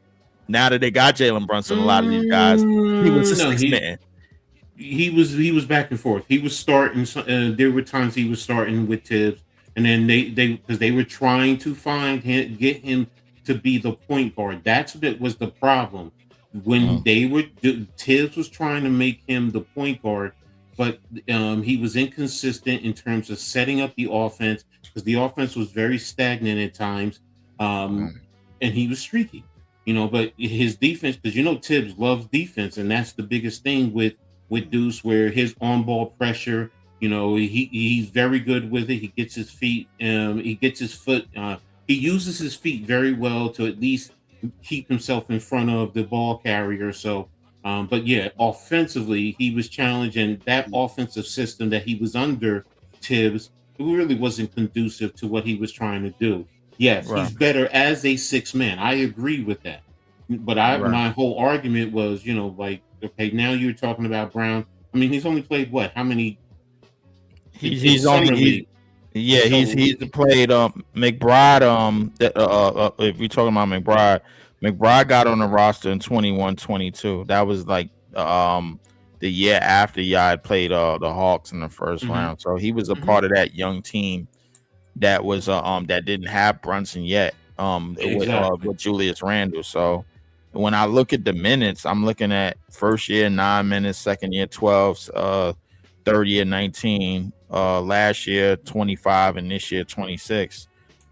[SPEAKER 6] Now that they got Jalen Brunson, a lot of these guys, he was a 6-man.
[SPEAKER 2] He was back and forth. He was starting. There were times he was starting with Tibbs, and then they were trying to get him to be the point guard. That's what was the problem when Tibbs was trying to make him the point guard, but he was inconsistent in terms of setting up the offense because the offense was very stagnant at times, and he was streaky. But his defense, because Tibbs loves defense, and that's the biggest thing with Deuce, where his on-ball pressure, he's very good with it. He gets his feet, he gets his foot, he uses his feet very well to at least keep himself in front of the ball carrier. So, but yeah, offensively, he was challenged, and that offensive system that he was under Tibbs, it really wasn't conducive to what he was trying to do. Yes, he's better as a 6-man. I agree with that. But my whole argument was, okay, now you're talking about Brown. I mean, he's only played what? How many?
[SPEAKER 6] He's played McBride. If we're talking about McBride got on the roster in 21-22. That was like the year after Yard played the Hawks in the first round. So he was a part of that young team that was that didn't have Brunson yet. With Julius Randle. So when I look at the minutes, I'm looking at first year 9 minutes, second year 12, third year 19, last year 25, and this year 26.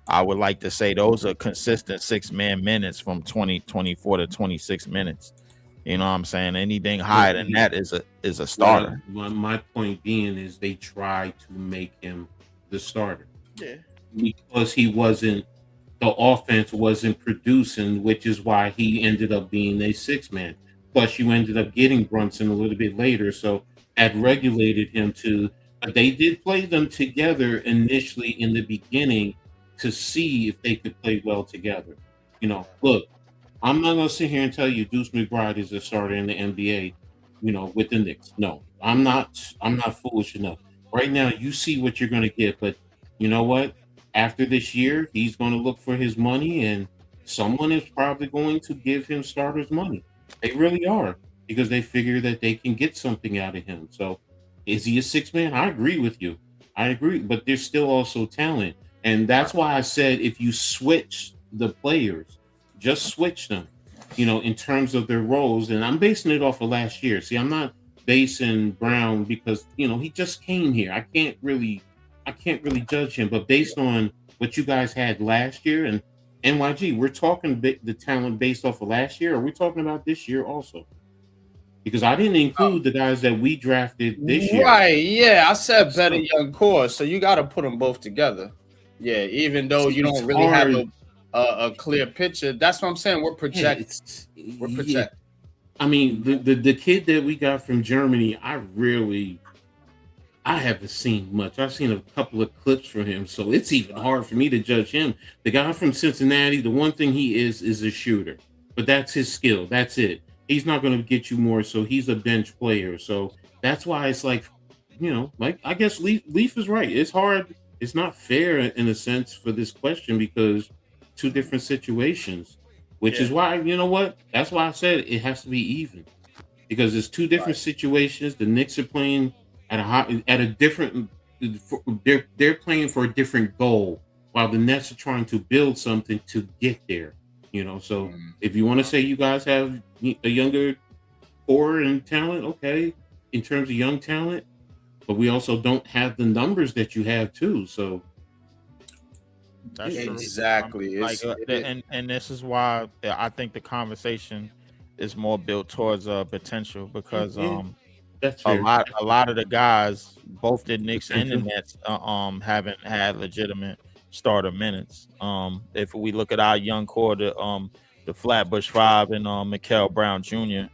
[SPEAKER 6] I would like to say those are consistent 6-man minutes from 24 to 26 minutes. You know what I'm saying? Anything higher than that is a starter.
[SPEAKER 2] My point being is they try to make him the starter. Yeah. Because the offense wasn't producing, which is why he ended up being a 6-man. Plus, you ended up getting Brunson a little bit later, so that regulated him to. But they did play them together initially in the beginning to see if they could play well together. Look, I'm not going to sit here and tell you Deuce McBride is a starter in the NBA, with the Knicks. No, I'm not foolish enough. Right now, you see what you're going to get, but you know what? After this year, he's going to look for his money, and someone is probably going to give him starters money. They really are, because they figure that they can get something out of him. So, is he a 6-man? I agree with you. I agree, but there's still also talent. And that's why I said if you switch the players, just switch them, in terms of their roles. And I'm basing it off of last year. See, I'm not basing Brown because, he just came here. I can't really judge him, but based on what you guys had last year and NYG, we're talking the talent based off of last year, or we're talking about this year also? Because I didn't include the guys that we drafted this year.
[SPEAKER 1] Right, yeah. I said better young core, so you got to put them both together. Yeah, even though you don't really have a clear picture. That's what I'm saying. We're projecting. We're projecting.
[SPEAKER 2] Yeah. I mean, the kid that we got from Germany, I haven't seen much. I've seen a couple of clips from him, so it's even hard for me to judge him. The guy from Cincinnati, the one thing he is a shooter, but that's his skill. That's it. He's not going to get you more, so he's a bench player. So that's why it's like, I guess Leaf is right. It's hard. It's not fair in a sense for this question because two different situations, which is why, that's why I said it has to be even because it's two different situations. The Knicks are playing at a different, they're playing for a different goal while the Nets are trying to build something to get there, so if you want to say you guys have a younger core and talent, okay, in terms of young talent, but we also don't have the numbers that you have too. So
[SPEAKER 6] that's
[SPEAKER 1] exactly
[SPEAKER 6] and this is why I think the conversation is more built towards potential because
[SPEAKER 2] that's
[SPEAKER 6] a lot of the guys, both the Knicks and the Nets, haven't had legitimate starter minutes. If we look at our young core, the Flatbush Five and Mikael Brown Jr.,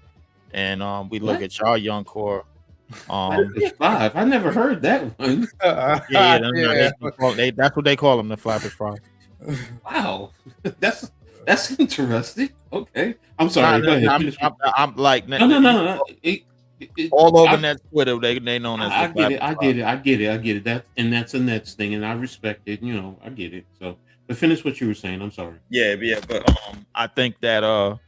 [SPEAKER 6] and we look at y'all young core.
[SPEAKER 2] Five. I never heard that one.
[SPEAKER 6] That's what they call them, the Flatbush Five.
[SPEAKER 2] Wow, that's interesting. Okay, I'm sorry. Go ahead.
[SPEAKER 6] I'm like,
[SPEAKER 2] no.
[SPEAKER 6] all over Nets Twitter. They known as.
[SPEAKER 2] I get it. That's a Nets thing, and I respect it. I get it. So, but finish what you were saying. I'm sorry.
[SPEAKER 6] Yeah, but I think that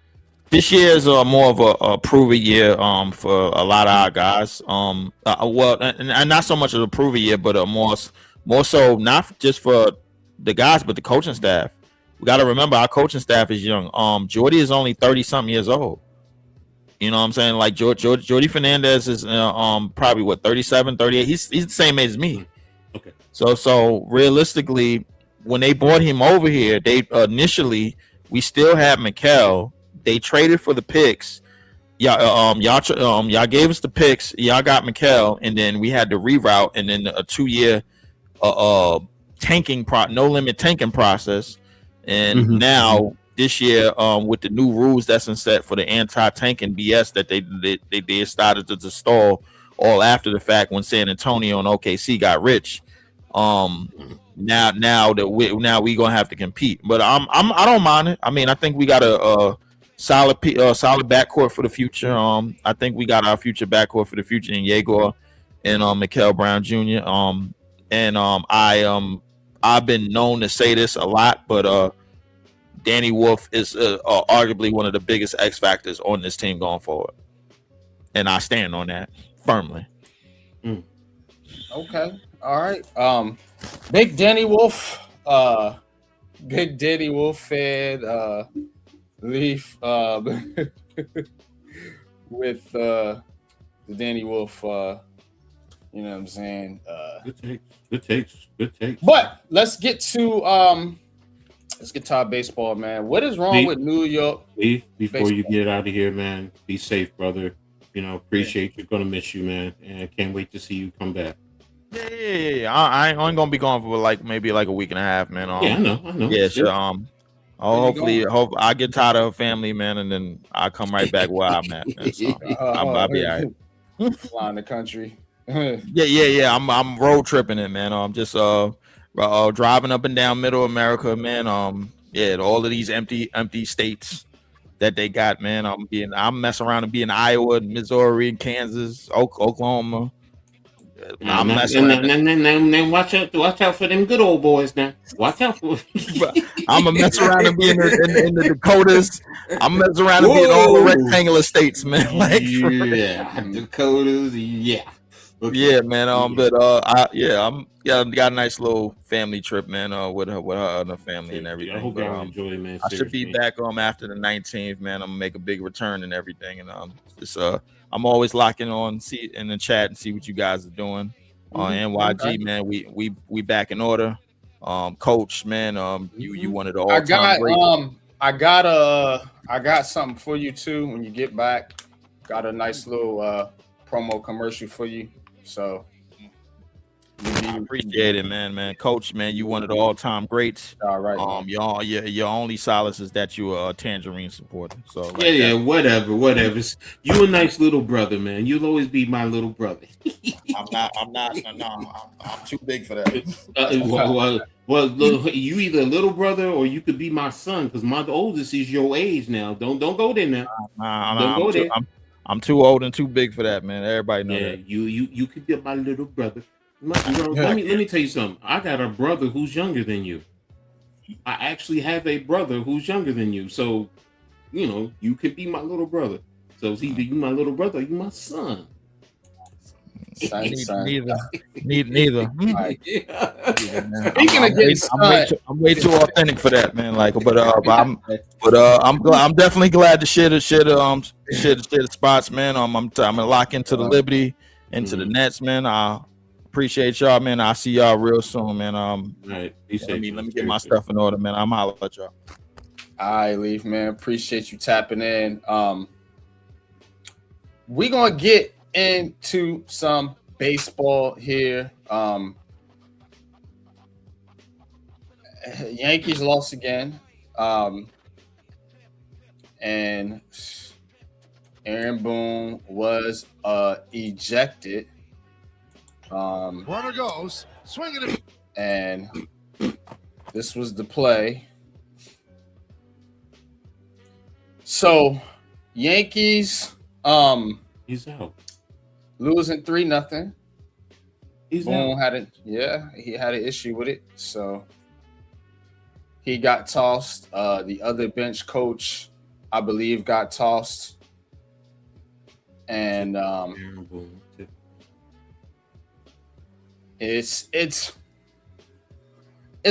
[SPEAKER 6] this year is more of a prove it year for a lot of our guys. Well, and not so much of a prove it year, but more so not just for the guys, but the coaching staff. We got to remember our coaching staff is young. Jordy is only 30-something years old. You know what I'm saying? Like Jordy Fernandez is probably what 37, 38. He's the same age as me.
[SPEAKER 2] Okay.
[SPEAKER 6] So realistically, when they brought him over here, they initially we still had Mikal. They traded for the picks. Y'all gave us the picks. Y'all got Mikal, and then we had to reroute, and then a 2-year no limit tanking process. And now this year, with the new rules that's in set for the anti-tanking BS that they started to install all after the fact when San Antonio and OKC got rich. Now we gonna have to compete, but I don't mind it. I mean, I think we got a solid backcourt for the future. I think we got our future backcourt for the future in Yegor and Mikal Brown Jr. I've been known to say this a lot, but Danny Wolf is arguably one of the biggest X factors on this team going forward, and I stand on that firmly.
[SPEAKER 1] Okay, all right. Big Danny Wolf fan, Leaf with the Danny Wolf. You know what I'm saying?
[SPEAKER 2] Good takes.
[SPEAKER 1] But let's get to our baseball, man. What is wrong with New York?
[SPEAKER 2] Leaf, before you get out of here, man, be safe, brother. Appreciate you. Gonna miss you, man, and I can't wait to see you come back.
[SPEAKER 6] Yeah. I ain't gonna be gone for maybe a week and a half, man.
[SPEAKER 2] I know.
[SPEAKER 6] Yeah, sure. Hopefully I get tired of family, man, and then I come right back where I'm at. Man, so I'll be all right.
[SPEAKER 1] Flying the country.
[SPEAKER 6] Yeah. I'm road tripping it, man. I'm just driving up and down Middle America, man. All of these empty states that they got, man. I'm messing around and be in Iowa, Missouri, Kansas, Oklahoma.
[SPEAKER 2] I'm messing around. Now watch out for them good old boys. Now watch out for.
[SPEAKER 6] I'm gonna mess around and be in the Dakotas. I'm messing around and be in all the rectangular states, man.
[SPEAKER 2] Dakotas, yeah. Okay.
[SPEAKER 6] Yeah, man. I'm got a nice little family trip, man. With her other family and everything.
[SPEAKER 2] I hope y'all enjoy it, man.
[SPEAKER 6] I should be back after the 19th, man. I'm gonna make a big return and everything, and I'm always locking on, see in the chat and see what you guys are doing. NYG, okay. Man, we back in order. Coach, man, you wanted to all. I
[SPEAKER 1] got something for you too when you get back. Got a nice little promo commercial for you. So
[SPEAKER 6] I appreciate it, man. Coach, man, you one of the all-time greats.
[SPEAKER 1] All right.
[SPEAKER 6] Your only solace is that you are a Tangerine supporter. So
[SPEAKER 2] whatever. You a nice little brother, man. You'll always be my little brother.
[SPEAKER 6] I'm not. No, I'm too big for that.
[SPEAKER 2] Well, you either a little brother or you could be my son because my oldest is your age now. Don't go there now. Don't go there.
[SPEAKER 6] I'm too old and too big for that, man. Everybody know that.
[SPEAKER 2] You could be my little brother. Let me tell you something. I got a brother who's younger than you. I actually have a brother who's younger than you. So, you could be my little brother. So it's either you my little brother or you my son.
[SPEAKER 6] Neither.
[SPEAKER 1] Right.
[SPEAKER 6] Speaking against, I'm way too authentic for that, man. I'm definitely glad to share the spots, man. I'm gonna lock into the Liberty, into the Nets, man. I appreciate y'all, man. I'll see y'all real soon, man.
[SPEAKER 2] Right.
[SPEAKER 6] Let me get my stuff in order, man. I'm holler at y'all.
[SPEAKER 1] All right, Leaf, man. Appreciate you tapping in. We're gonna get into some baseball here. Yankees lost again. And Aaron Boone was ejected.
[SPEAKER 7] Runner goes, swinging it.
[SPEAKER 1] And this was the play. So Yankees,
[SPEAKER 2] he's out.
[SPEAKER 1] losing 3-0.
[SPEAKER 2] He's
[SPEAKER 1] Boone
[SPEAKER 2] out.
[SPEAKER 1] he had an issue with it, so he got tossed. The other bench coach, I believe, got tossed, and
[SPEAKER 2] Terrible.
[SPEAKER 1] it's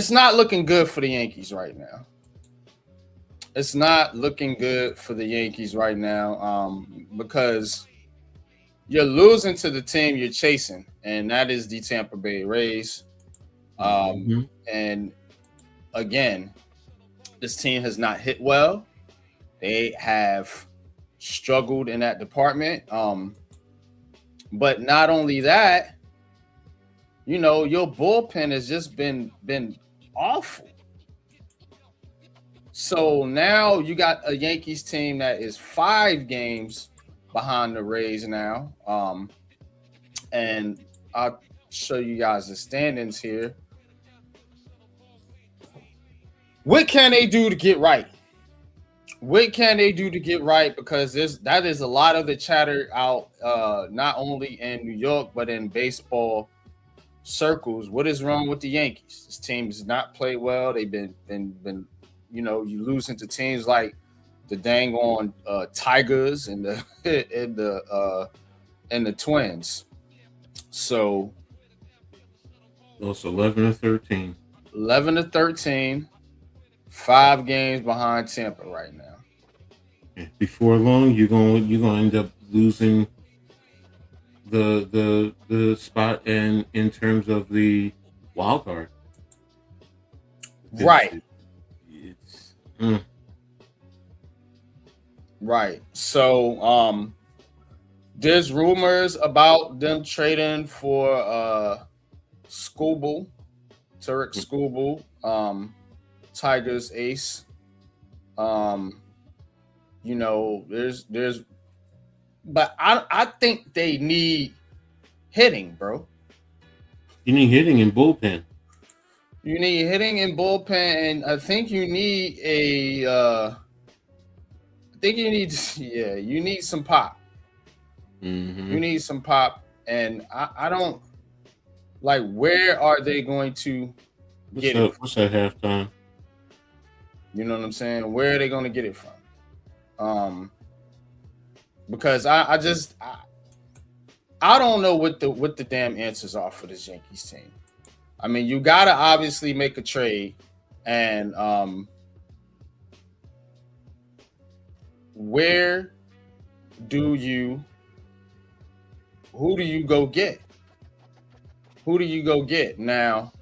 [SPEAKER 1] not looking good for the Yankees right now. It's not looking good for the Yankees right now, because you're losing to the team you're chasing, and that is the Tampa Bay Rays.
[SPEAKER 2] Mhm.
[SPEAKER 1] And again, this team has not hit well. They have struggled in that department. But not only that, your bullpen has just been awful. So now you got a Yankees team that is 5 games behind the Rays now. And I'll show you guys the standings here. What can they do to get right? What can they do to get right? Because that is a lot of the chatter out, not only in New York, but in baseball circles. What is wrong with the Yankees? This team does not play well. They've been you losing to teams like the dang on Tigers and the and the Twins. So
[SPEAKER 2] Lost 11 or 13.
[SPEAKER 1] 11-13, 5 games behind Tampa right now.
[SPEAKER 2] Before long, you're gonna end up losing the spot and in terms of the wild card.
[SPEAKER 1] Right.
[SPEAKER 2] It's
[SPEAKER 1] Right. So there's rumors about them trading for Skubal, Tarek Skubal, Tigers ace. There's but I think they need hitting, bro.
[SPEAKER 2] You need hitting in bullpen.
[SPEAKER 1] You need hitting in bullpen, and I think you need you need some pop.
[SPEAKER 2] Mm-hmm.
[SPEAKER 1] You need some pop, and I don't like, where are they going to get it from?
[SPEAKER 2] What's that halftime?
[SPEAKER 1] You know what I'm saying? Where are they going to get it from? Because I don't know what the damn answers are for this Yankees team. I mean, you got to obviously make a trade, and who do you go get? Who do you go get? Now,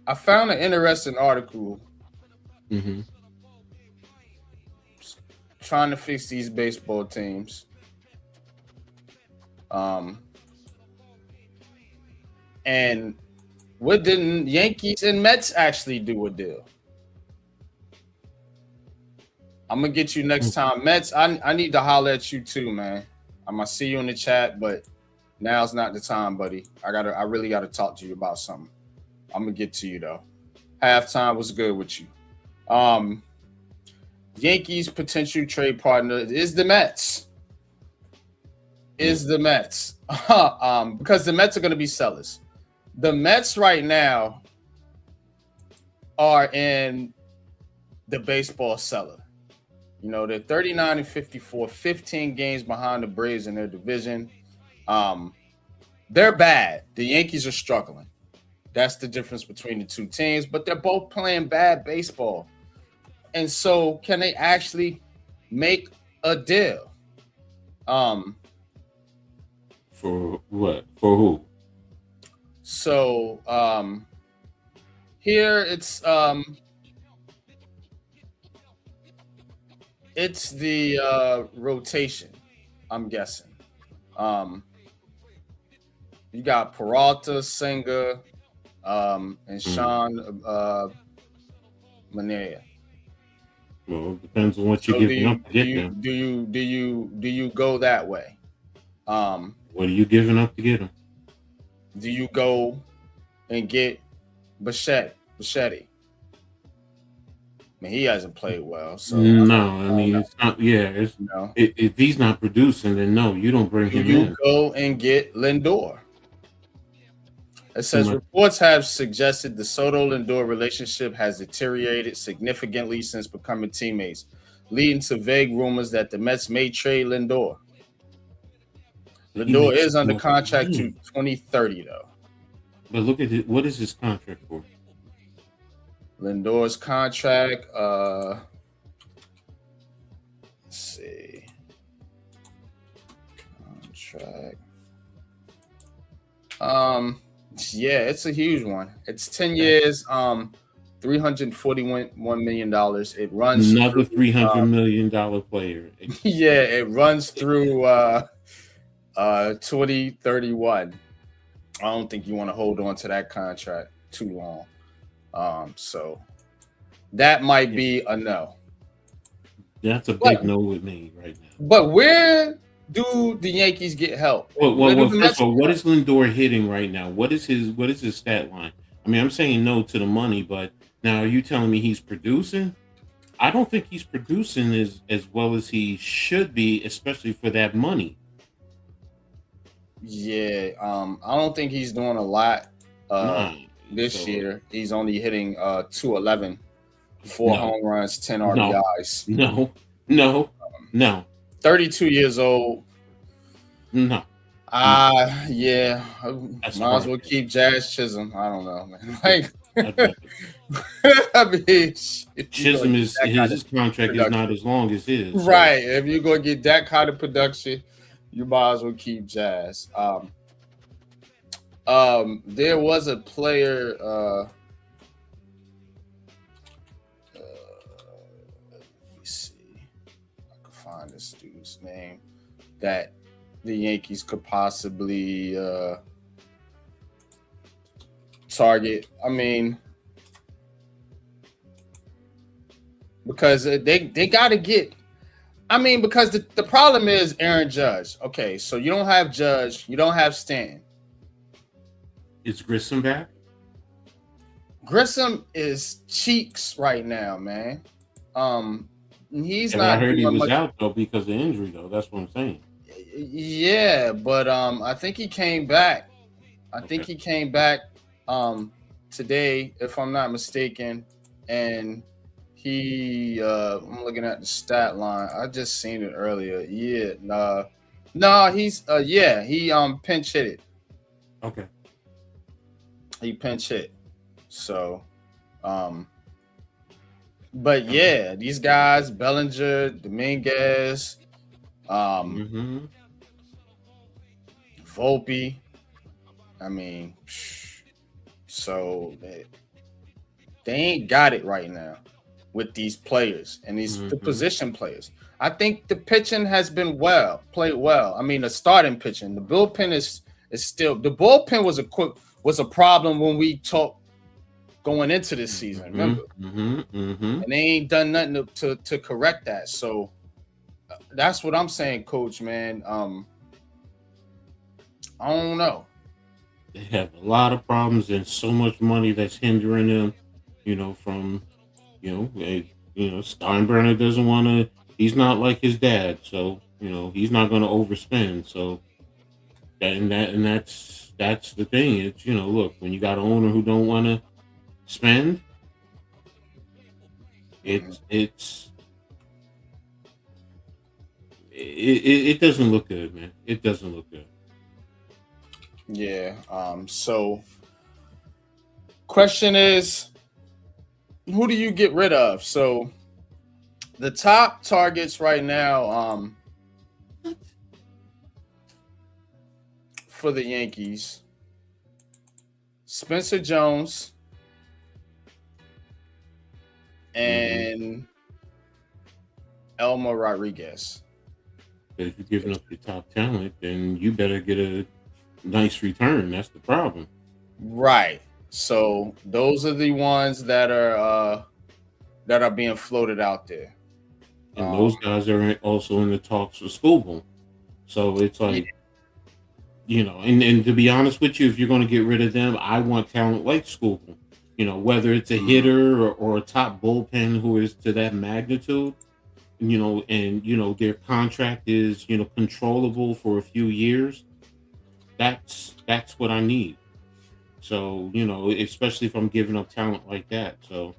[SPEAKER 1] I found an interesting article trying to fix these baseball teams. And what didn't Yankees and Mets actually do a deal? I'm gonna get you next time. Mets, I need to holler at you too, man. I'm gonna see you in the chat, but now's not the time, buddy. I really gotta talk to you about something. I'm gonna get to you though. Halftime was good with you. Yankees potential trade partner is the Mets. Because the Mets are gonna be sellers. The Mets right now are in the baseball cellar. They're 39-54, 15 games behind the Braves in their division. They're bad. The Yankees are struggling. That's the difference between the two teams, but they're both playing bad baseball. And so can they actually make a deal?
[SPEAKER 2] For what? For who?
[SPEAKER 1] So here it's the rotation, I'm guessing. You got Peralta, Senga, and Sean Manaea.
[SPEAKER 2] Well, it depends on what you're giving up to get them.
[SPEAKER 1] Do you go that way?
[SPEAKER 2] What are you giving up to get them?
[SPEAKER 1] Do you go and get Bichetti? mean, he hasn't played well, so
[SPEAKER 2] No, I
[SPEAKER 1] don't
[SPEAKER 2] mean
[SPEAKER 1] know.
[SPEAKER 2] it's not. Yeah, it's
[SPEAKER 1] You know.
[SPEAKER 2] if he's not producing, then no, you don't bring
[SPEAKER 1] Do
[SPEAKER 2] him
[SPEAKER 1] you
[SPEAKER 2] in.
[SPEAKER 1] go and get Lindor? It
[SPEAKER 2] Too
[SPEAKER 1] says
[SPEAKER 2] much.
[SPEAKER 1] reports have suggested the Soto Lindor relationship has deteriorated significantly since becoming teammates, leading to vague rumors that the Mets may trade Lindor.
[SPEAKER 2] He
[SPEAKER 1] Lindor
[SPEAKER 2] makes
[SPEAKER 1] is under
[SPEAKER 2] enough
[SPEAKER 1] contract to
[SPEAKER 2] money.
[SPEAKER 1] 2030, though.
[SPEAKER 2] But look at it. What is his contract for?
[SPEAKER 1] Lindor's contract, let's see. Contract. Yeah, it's a huge one. It's 10 years, $341 million. It runs
[SPEAKER 2] Another
[SPEAKER 1] through,
[SPEAKER 2] $300 million player.
[SPEAKER 1] yeah, it runs through 2031. I don't think you want to hold on to that contract too long. So that might be a no.
[SPEAKER 2] That's a
[SPEAKER 1] But
[SPEAKER 2] big no with me right now.
[SPEAKER 1] but where do the Yankees get help? Where do the
[SPEAKER 2] First
[SPEAKER 1] Mets
[SPEAKER 2] of all,
[SPEAKER 1] get
[SPEAKER 2] what
[SPEAKER 1] help?
[SPEAKER 2] is Lindor hitting right now? What is his stat line? I mean, I'm saying no to the money, but now are you telling me he's producing? I don't think he's producing as well as he should be, especially for that money.
[SPEAKER 1] Yeah, I don't think he's doing a lot
[SPEAKER 2] Nah.
[SPEAKER 1] this
[SPEAKER 2] So,
[SPEAKER 1] year. He's only hitting 211, 4
[SPEAKER 2] no,
[SPEAKER 1] home runs, 10
[SPEAKER 2] no,
[SPEAKER 1] RBIs.
[SPEAKER 2] no,
[SPEAKER 1] 32 years old.
[SPEAKER 2] no.
[SPEAKER 1] Yeah,
[SPEAKER 2] That's
[SPEAKER 1] might as well
[SPEAKER 2] crazy.
[SPEAKER 1] keep Jazz Chisholm. I don't know, man. Like,
[SPEAKER 2] I'd rather-
[SPEAKER 1] I mean, shit, you
[SPEAKER 2] Chisholm
[SPEAKER 1] gonna
[SPEAKER 2] is
[SPEAKER 1] get that kind
[SPEAKER 2] his
[SPEAKER 1] of
[SPEAKER 2] contract is
[SPEAKER 1] production.
[SPEAKER 2] not as long as his. So.
[SPEAKER 1] Right. If you're gonna get that kind of production, you might as well keep Jazz. There was a player. Let me see. I can find this dude's name that the Yankees could possibly target. I mean, because they got to get. I mean, because the problem is Aaron Judge. Okay, so you don't have Judge, you don't have Stan.
[SPEAKER 2] Is Grissom back?
[SPEAKER 1] Grissom is cheeks right now, man. He's
[SPEAKER 2] Yeah, but I
[SPEAKER 1] not
[SPEAKER 2] heard he
[SPEAKER 1] doing
[SPEAKER 2] was
[SPEAKER 1] much.
[SPEAKER 2] out though because of injury though. That's what I'm saying.
[SPEAKER 1] Yeah, but I think he came back. I think he came back today, if I'm not mistaken, and he I'm looking at the stat line. I just seen it earlier. Yeah, no, he's he pinch hit it.
[SPEAKER 2] Okay.
[SPEAKER 1] He pinch hit. So but yeah, these guys, Bellinger, Dominguez, Volpe. I mean, so they ain't got it right now with these players and the position players. I think the pitching has been played well. I mean, the starting pitching, the bullpen is still. The bullpen was a problem when we talked going into this season. Remember, and they ain't done nothing to correct that. So that's what I'm saying, Coach. Man, I don't know.
[SPEAKER 2] They have a lot of problems and so much money that's hindering them. From Steinbrenner doesn't want to. He's not like his dad, so he's not going to overspend. So that's the thing. It's look, when you got an owner who don't want to spend, it doesn't look good, man. It doesn't look good.
[SPEAKER 1] Yeah. So, question is, who do you get rid of? So, the top targets right now, for the Yankees, Spencer Jones and Elmer Rodriguez.
[SPEAKER 2] But if you're giving up your top talent, then you better get a nice return. That's the problem.
[SPEAKER 1] Right. So those are the ones that are being floated out there.
[SPEAKER 2] And those guys are also in the talks with Skubal. So it's like, and to be honest with you, if you're going to get rid of them, I want talent like Skubal. whether it's a hitter or a top bullpen who is to that magnitude, and their contract is controllable for a few years. That's what I need. So especially if I'm giving up talent like that. So,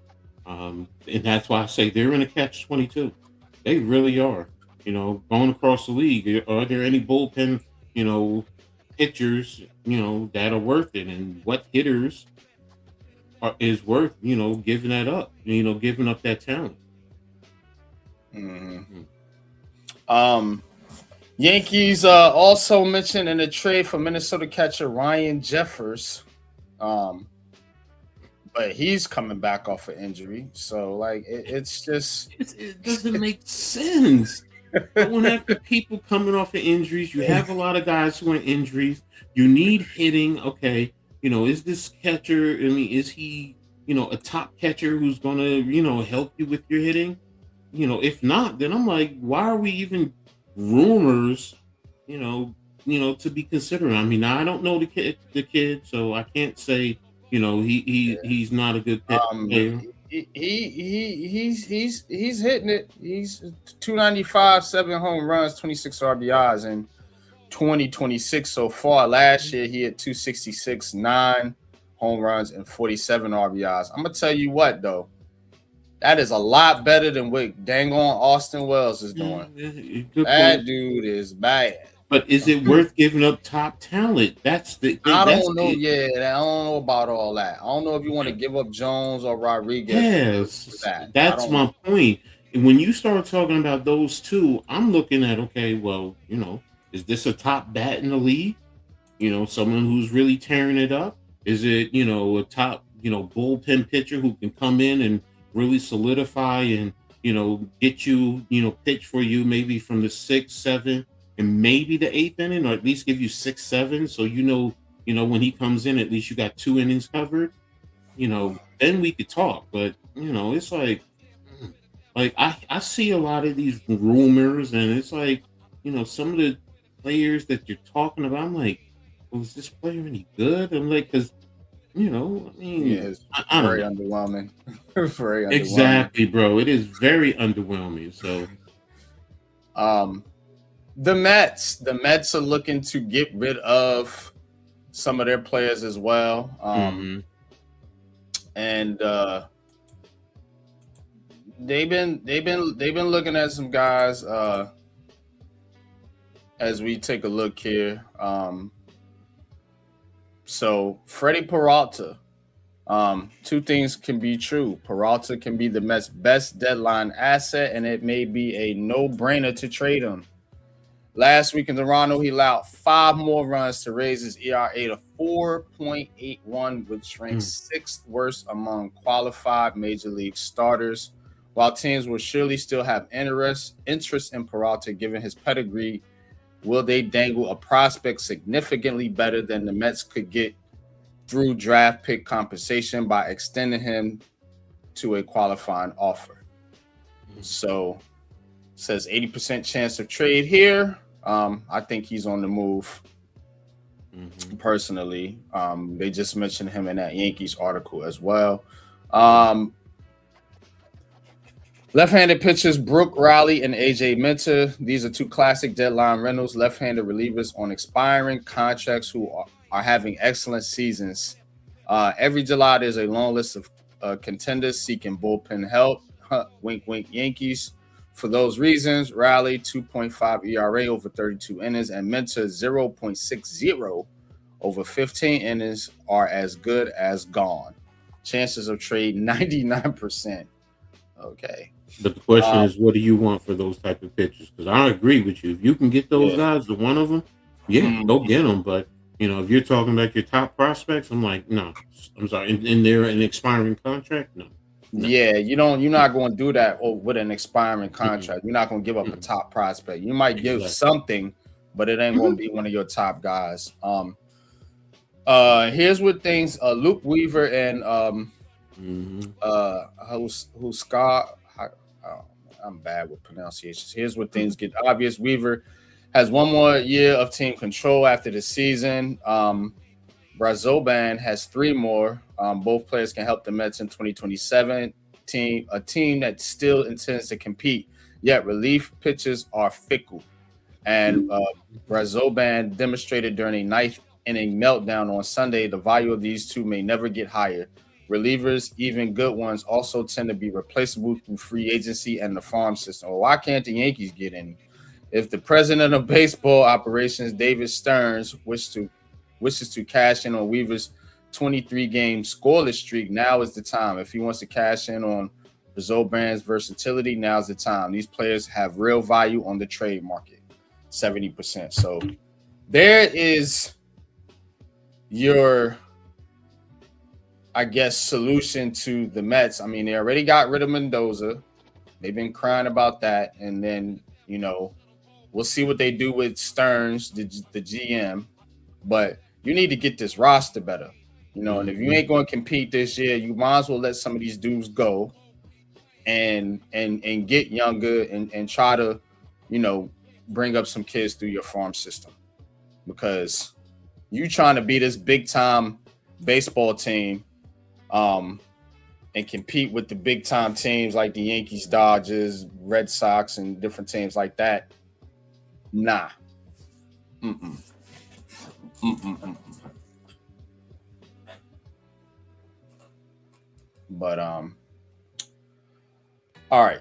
[SPEAKER 2] and that's why I say they're in a catch-22. They really are. Going across the league, are there any bullpen pitchers that are worth it, and what hitters is worth giving that up, giving up that talent.
[SPEAKER 1] Yankees also mentioned in a trade for Minnesota catcher Ryan Jeffers, but he's coming back off an injury, so like it's just
[SPEAKER 2] it doesn't make sense. Going after people coming off of injuries, you have a lot of guys who are injuries. You need hitting. Okay, is this catcher? I mean, is he a top catcher who's gonna help you with your hitting? If not, then I'm like, why are we even rumors? To be considering. I mean, I don't know the kid, so I can't say he's not a good player.
[SPEAKER 1] He's hitting it. He's 295, 7 home runs, 26 RBIs in 2026 so far. Last year he had 266, 9 home runs and 47 RBIs. I'm gonna tell you what though, that is a lot better than what dang on Austin Wells is doing. That dude is bad.
[SPEAKER 2] But is it worth giving up top talent? That's the.
[SPEAKER 1] I don't know. Yeah, I don't know about all that. I don't know if you want to give up Jones or Rodriguez.
[SPEAKER 2] Yes, that's my point. And when you start talking about those two, I'm looking at, okay, well, is this a top bat in the league? Someone who's really tearing it up? Is it, a top, bullpen pitcher who can come in and really solidify and, get you, pitch for you maybe from the 6th, 7th, and maybe the 8th inning, or at least give you 6, 7. So, when he comes in, at least you got 2 innings covered, then we could talk. But, it's like I see a lot of these rumors, and it's like, some of the players that you're talking about, I'm like, well, is this player any good? I'm like, because, I mean,
[SPEAKER 1] it's very underwhelming. Very underwhelming.
[SPEAKER 2] Exactly, bro. It is very underwhelming. So,
[SPEAKER 1] the Mets are looking to get rid of some of their players as well. And they've been looking at some guys as we take a look here. So Freddie Peralta, 2 things can be true. Peralta can be the Mets' best deadline asset, and it may be a no-brainer to trade him. Last week in Toronto, he allowed 5 more runs to raise his ERA to 4.81, which ranks 6th worst among qualified major league starters. While teams will surely still have interest in Peralta given his pedigree, will they dangle a prospect significantly better than the Mets could get through draft pick compensation by extending him to a qualifying offer? So, says 80% chance of trade here. I think he's on the move. Personally, they just mentioned him in that Yankees article as well. Left-handed pitchers Brooke Riley and AJ Minter. These are 2 classic deadline rentals, left-handed relievers on expiring contracts who are having excellent seasons. Every July, there's a long list of contenders seeking bullpen help. Wink, wink, Yankees. For those reasons, Riley 2.5 ERA over 32 innings and Minter 0.60 over 15 innings are as good as gone. Chances of trade 99%. Okay.
[SPEAKER 2] But the question is, what do you want for those type of pitchers? Because I agree with you. If you can get those guys to one of them, go get them. But if you're talking about your top prospects, I'm like, no. I'm sorry. And they're an expiring contract, no.
[SPEAKER 1] Yeah, you're not going to do that with an expiring contract. You're not going to give up a top prospect. You might give something, but it ain't going to be one of your top guys. Here's what things Luke Weaver and who's Scott. I'm bad with pronunciations. Here's what things get obvious. Weaver has 1 more year of team control after the season. Brazoban has 3 more. Both players can help the Mets in 2027 a team that still intends to compete, yet relief pitchers are fickle. And Brazoban demonstrated during a ninth inning meltdown on Sunday the value of these two may never get higher. Relievers, even good ones, also tend to be replaceable through free agency and the farm system. Well, why can't the Yankees get any? If the president of baseball operations, David Stearns, wishes to cash in on Weaver's 23-game scoreless streak, now is the time. If he wants to cash in on Brazoban's versatility, now's the time. These players have real value on the trade market, 70%. So there is your, I guess, solution to the Mets. I mean, they already got rid of Mendoza. They've been crying about that. And then, we'll see what they do with Stearns, the GM. But you need to get this roster better. And if you ain't going to compete this year, you might as well let some of these dudes go and get younger and try to, bring up some kids through your farm system. Because you trying to be this big-time baseball team and compete with the big-time teams like the Yankees, Dodgers, Red Sox, and different teams like that. Nah. But all right.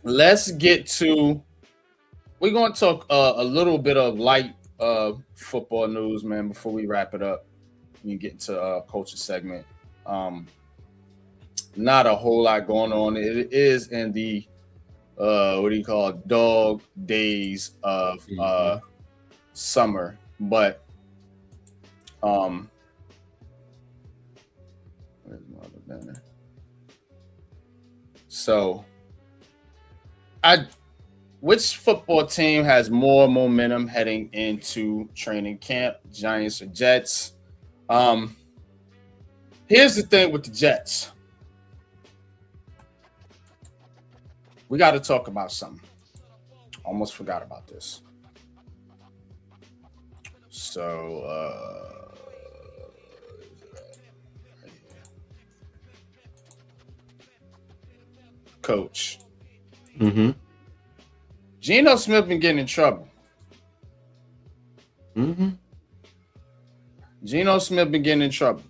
[SPEAKER 1] Let's get to. We're going to talk a little bit of light football news, man. Before we wrap it up, we get into culture segment. Not a whole lot going on. It is in the dog days of summer, but where's my other banner? So which football team has more momentum heading into training camp, Giants or Jets? Here's the thing with the Jets. We got to talk about something. Almost forgot about this. So, Coach. Geno Smith been getting in trouble. Geno Smith been getting in trouble.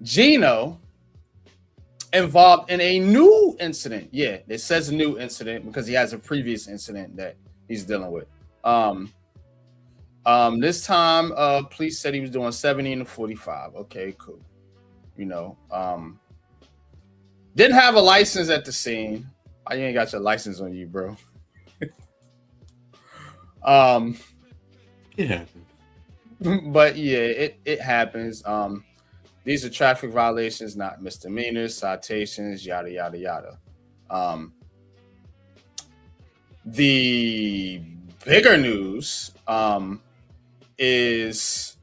[SPEAKER 1] Geno involved in a new incident. Yeah, it says a new incident because he has a previous incident that he's dealing with. This time, police said he was doing 70 and 45. Okay, cool. Didn't have a license at the scene. Why you ain't got your license on you, bro?
[SPEAKER 2] It happens.
[SPEAKER 1] But yeah, it happens. These are traffic violations, not misdemeanors, citations, yada yada yada. The bigger news is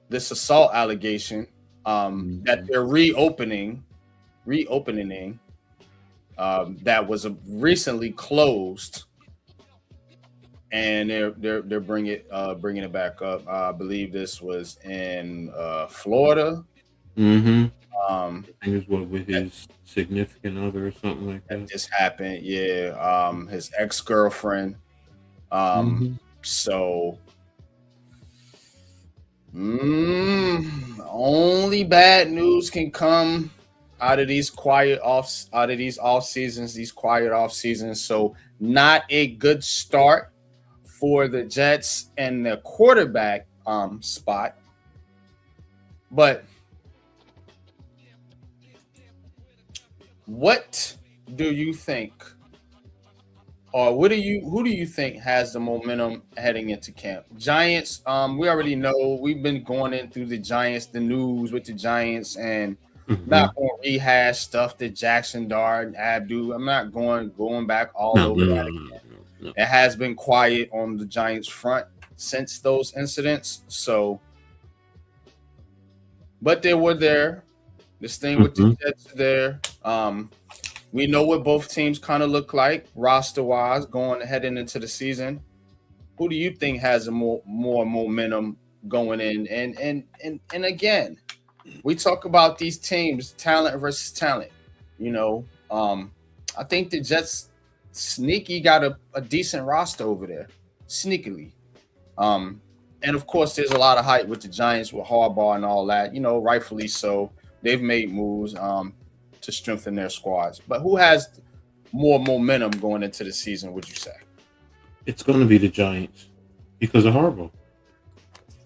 [SPEAKER 1] this assault allegation that they're reopening that was recently closed, and they're bringing it back up. I believe this was in Florida.
[SPEAKER 2] I think it's with his significant other or something like that.
[SPEAKER 1] Just happened, yeah. His ex-girlfriend. So only bad news can come out of these off seasons. So not a good start for the Jets and the quarterback spot. But what do you think, or who do you think has the momentum heading into camp? Giants, we already know. We've been going in through the Giants, the news with the Giants, and not going to rehash stuff that Jackson Dart and Abdul. I'm not going back all over that again. No. It has been quiet on the Giants front since those incidents. So, but they were there. This thing with the Jets there. We know what both teams kind of look like roster wise heading into the season. Who do you think has a more momentum going in? And again, we talk about these teams, talent versus talent. You know, I think the Jets sneaky got a decent roster over there, sneakily. And of course, there's a lot of hype with the Giants with Harbaugh and all that. You know, rightfully so. They've made moves to strengthen their squads. But who has more momentum going into the season? Would you say?
[SPEAKER 2] It's going to be the Giants because of Harbaugh.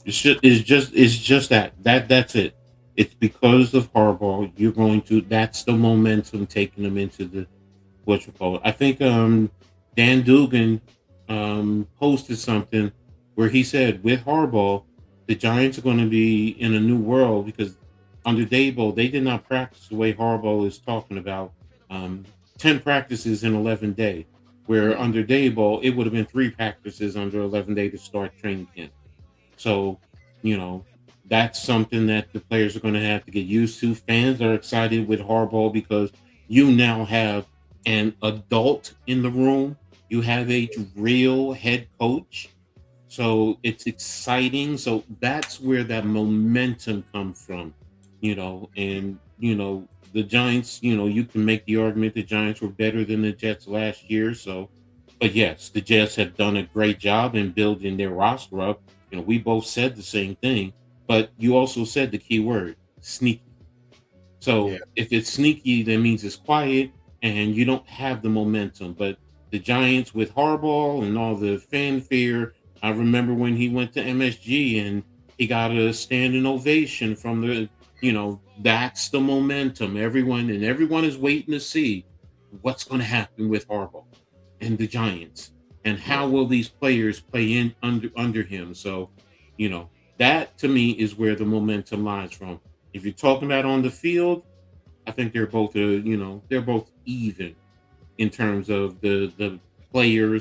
[SPEAKER 2] It's just that's it. It's because of Harbaugh. You're going to that's the momentum taking them into the what you call it. I think Dan Dugan posted something where he said with Harbaugh, the Giants are going to be in a new world because under Daboll they did not practice the way Harbaugh is talking about 10 practices in 11 days. Where under Daboll, it would have been 3 practices under 11 days to start training camp. So, you know, that's something that the players are going to have to get used to. Fans are excited with Harbaugh because you now have an adult in the room. You have a real head coach. So it's exciting. So that's where that momentum comes from, and, the Giants, you can make the argument the Giants were better than the Jets last year. So, but yes, the Jets have done a great job in building their roster up. We both said the same thing, but you also said the key word, sneaky. So if it's sneaky, that means it's quiet and you don't have the momentum. But the Giants with Harbaugh and all the fanfare, I remember when he went to MSG and he got a standing ovation from the, that's the momentum. Everyone is waiting to see what's going to happen with Harbaugh and the Giants and how will these players play in under him. So, that to me is where the momentum lies from. If you're talking about on the field, I think they're both, they're both even in terms of the player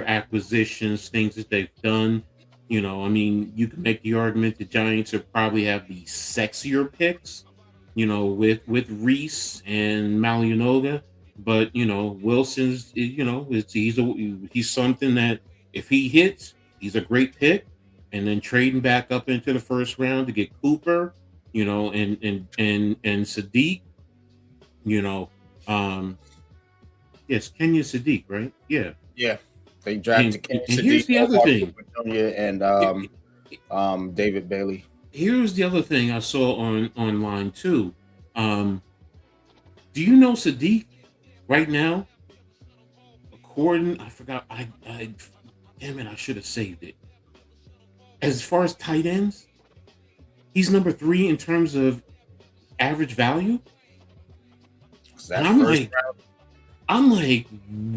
[SPEAKER 2] acquisitions, things that they've done. You can make the argument the Giants will probably have the sexier picks, with Reese and Malianoga. But Wilson's, he's something that if he hits, he's a great pick. And then trading back up into the first round to get Cooper, and Sadiq, yes, Kenya Sadiq, right? Yeah.
[SPEAKER 1] They drafted Kenya Sadiq.
[SPEAKER 2] Here's the other thing,
[SPEAKER 1] and David Bailey.
[SPEAKER 2] Here's the other thing I saw online too. Do you know Sadiq right now? I forgot. Damn it! I should have saved it. As far as tight ends, he's number 3 in terms of average value. And I'm like,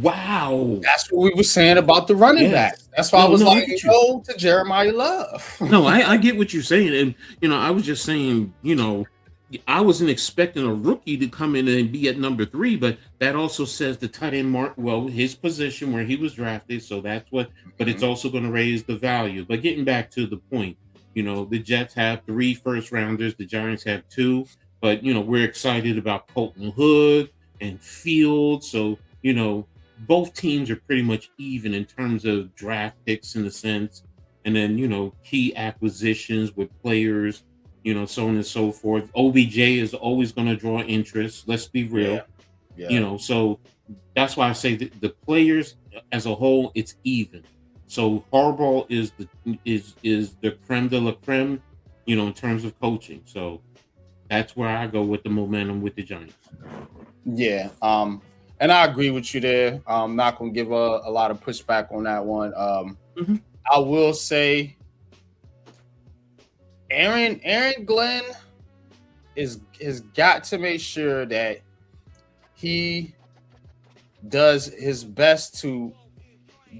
[SPEAKER 2] wow.
[SPEAKER 1] That's what we were saying about the running back. That's why I was to Jeremiah Love.
[SPEAKER 2] No, I get what you're saying. And, I was just saying, I wasn't expecting a rookie to come in and be at number 3, but that also says the tight end his position where he was drafted. So that's what, but it's also going to raise the value. But getting back to the point, the Jets have 3 first rounders. The Giants have 2, but, we're excited about Colton Hood and Fields. So, both teams are pretty much even in terms of draft picks in a sense. And then, key acquisitions with players, so on and so forth. OBJ is always going to draw interest. Let's be real. Yeah. So that's why I say that the players as a whole, it's even. So Harbaugh is the creme de la creme, in terms of coaching. So that's where I go with the momentum with the Giants.
[SPEAKER 1] Yeah. And I agree with you there. I'm not going to give a lot of pushback on that one. I will say Aaron Glenn has got to make sure that he does his best to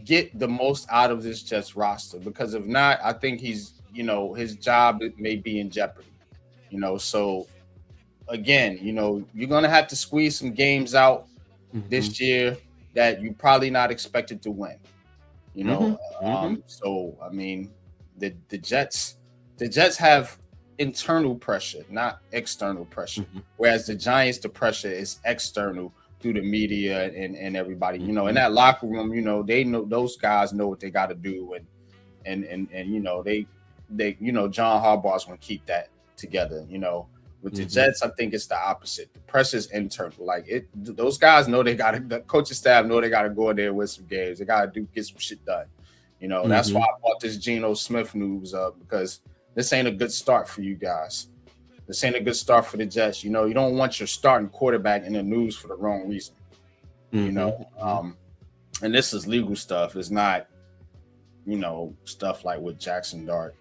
[SPEAKER 1] get the most out of this Jets roster, because if not, I think he's, his job may be in jeopardy. So again, you're going to have to squeeze some games out this year that you probably not expected to win. So I mean, the Jets have internal pressure, not external pressure. Whereas the Giants, the pressure is external through the media and everybody. You know, in that locker room, you know, they know those guys know what they got to do, and you know they you know John Harbaugh's going to keep that together. You know, with the Jets, I think it's the opposite. The pressure's internal. Like those guys know they got to. The coaching staff know they got to go in there with some games. They got to get some shit done. You know, that's why I brought this Geno Smith news up, because this ain't a good start for you guys. This ain't a good start for the Jets. You know, you don't want your starting quarterback in the news for the wrong reason. You know, and this is legal stuff. It's not, you know, stuff like what Jackson Dart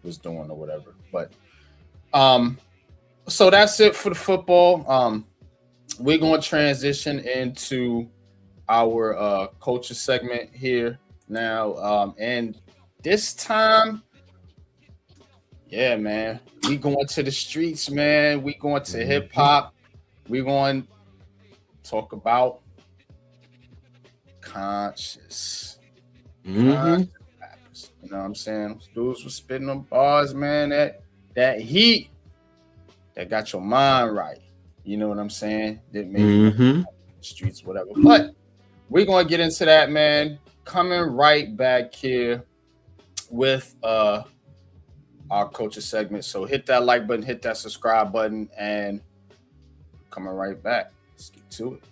[SPEAKER 1] was doing or whatever. But so that's it for the football. We're going to transition into our culture segment here now. And this time, yeah, man, we going to the streets, man. We going to hip hop. We going to talk about conscious rappers. You know what I'm saying? Dudes were spitting them bars, man. That heat that got your mind right. You know what I'm saying? That made you the streets, whatever. But we're gonna get into that, man. Coming right back here with our culture segment. So hit that like button, hit that subscribe button, and coming right back. Let's get to it.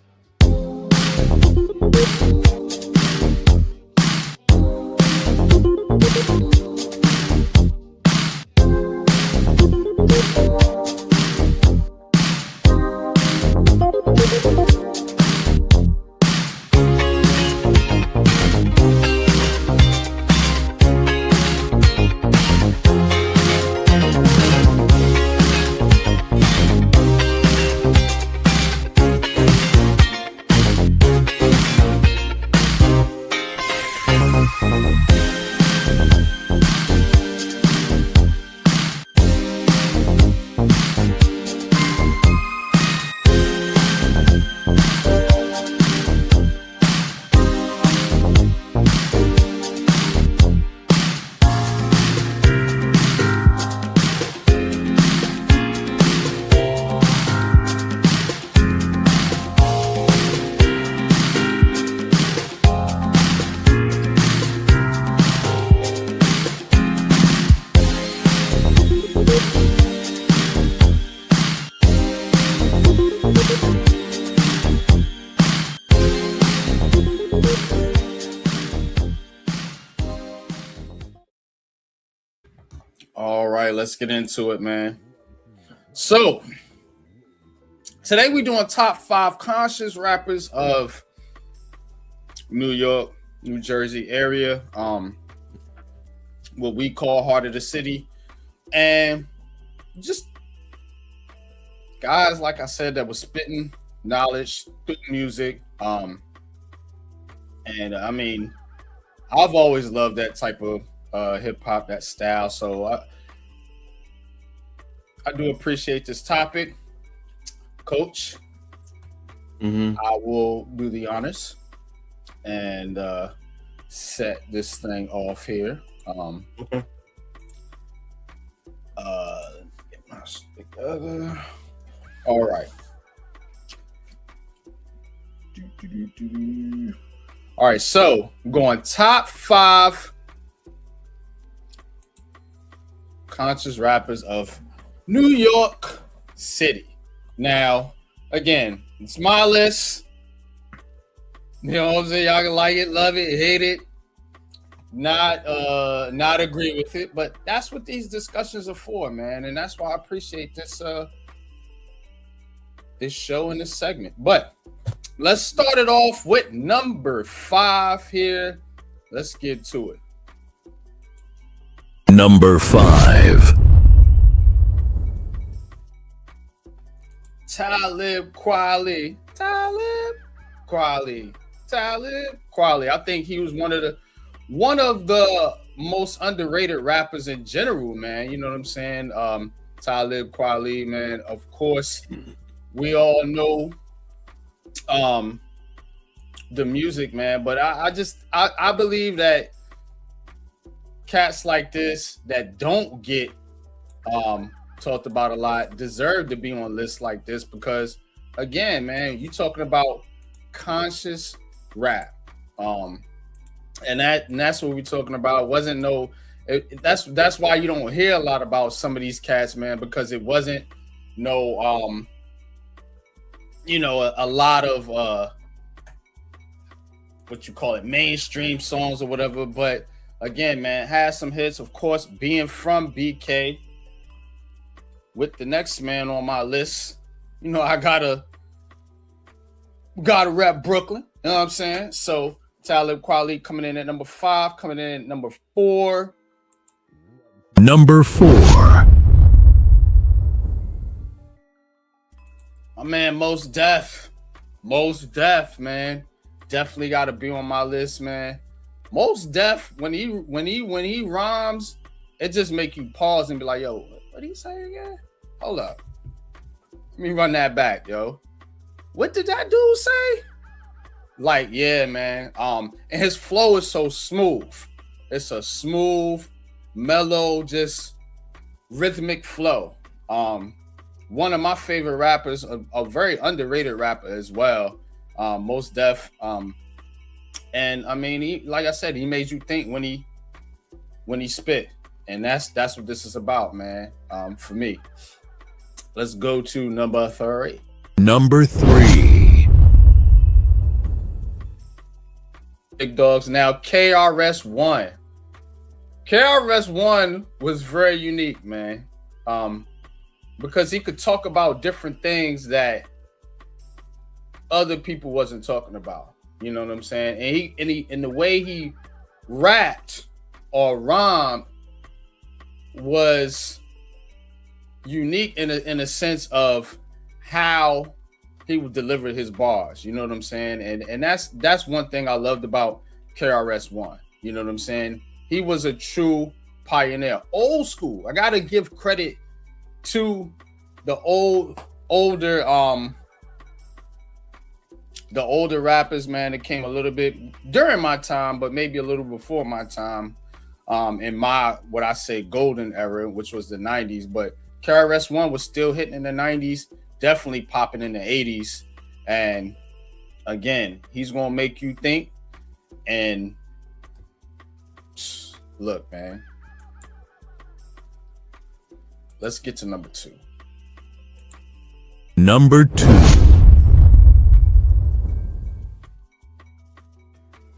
[SPEAKER 1] All right, let's get into it, man. So today we're doing top 5 conscious rappers of New York, New Jersey area, what we call heart of the city, and just guys, like I said, that was spitting knowledge, spitting music, and I mean, I've always loved that type of hip hop, that style. So I do appreciate this topic, Coach. I will do the honors and set this thing off here.
[SPEAKER 2] Okay.
[SPEAKER 1] Get my stick together. All right. All right, so I'm going top 5 conscious rappers of New York City. Now, again, it's my list. You know what I'm saying? Y'all can like it, love it, hate it, not agree with it, but that's what these discussions are for, man. And that's why I appreciate this this show and this segment. But let's start it off with number 5 here. Let's get to it.
[SPEAKER 3] Number 5.
[SPEAKER 1] Talib Kweli. I think he was one of the most underrated rappers in general, man. You know what I'm saying? Talib Kweli, man. Of course, we all know the music, man. But I believe that cats like this that don't get talked about a lot deserve to be on lists like this, because again, man, you talking about conscious rap. And that's what we're talking about. It wasn't no. That's why you don't hear a lot about some of these cats, man, because it wasn't no a lot of what you call it, mainstream songs or whatever. But again, man, had some hits. Of course, being from BK, with the next man on my list, I gotta rep Brooklyn. You know what I'm saying? So Talib Kweli coming in at number 5, coming in at number 4.
[SPEAKER 3] Number 4.
[SPEAKER 1] My man, Mos Def, man, definitely got to be on my list, man. Mos Def, when he rhymes, it just make you pause and be like, yo, what did he say again? Hold up, let me run that back, yo. What did that dude say? Like, yeah, man. And his flow is so smooth. It's a smooth, mellow, just rhythmic flow. One of my favorite rappers, a very underrated rapper as well, Mos Def. And I mean, he, like I said, he made you think when he spit, and that's what this is about, man. For me, let's go to number 3.
[SPEAKER 3] Number 3.
[SPEAKER 1] Big dogs. Now, KRS-One. KRS-One was very unique, man. Because he could talk about different things that other people wasn't talking about. You know what I'm saying? And he the way he rapped or rhymed was unique in a sense of how he would deliver his bars. You know what I'm saying? And that's one thing I loved about KRS-One. You know what I'm saying? He was a true pioneer. Old school. I gotta give credit to the older rappers, man, that came a little bit during my time, but maybe a little before my time, in my what I say golden era, which was the 90s. But KRS-One was still hitting in the 90s, definitely popping in the 80s. And again, he's gonna make you think. And look, man, let's get to number 2.
[SPEAKER 3] Number 2.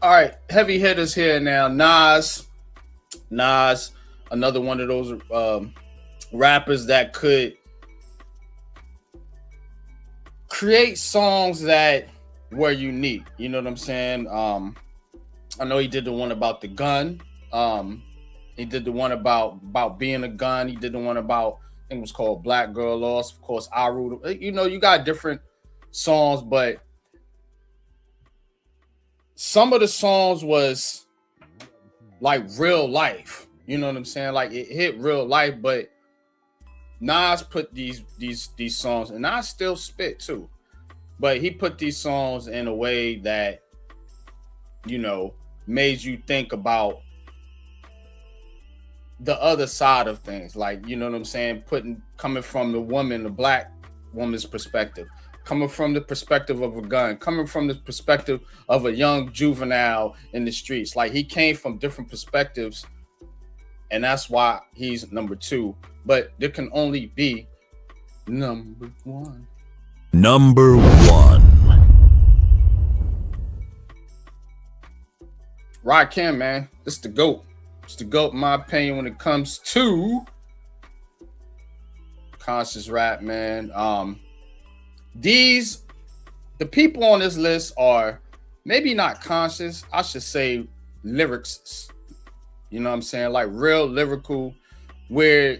[SPEAKER 1] All right, heavy hitters here now. Nas, another one of those rappers that could create songs that were unique. You know what I'm saying? I know he did the one about the gun. He did the one about being a gun. He did the one about, I think it was called Black Girl Lost. Of course, Aru. You got different songs, but some of the songs was like real life. You know what I'm saying? Like it hit real life, but Nas put these songs, and Nas still spit too, but he put these songs in a way that, made you think about the other side of things. Like, you know what I'm saying? Coming from the black woman's perspective, coming from the perspective of a gun, coming from the perspective of a young juvenile in the streets. Like, he came from different perspectives, and that's why he's number 2. But there can only be number 1.
[SPEAKER 3] Number 1.
[SPEAKER 1] Rakim, man, this is the GOAT. It's the GOAT, in my opinion, when it comes to conscious rap, man. The people on this list are maybe not conscious, I should say lyrics. You know what I'm saying? Like real lyrical, where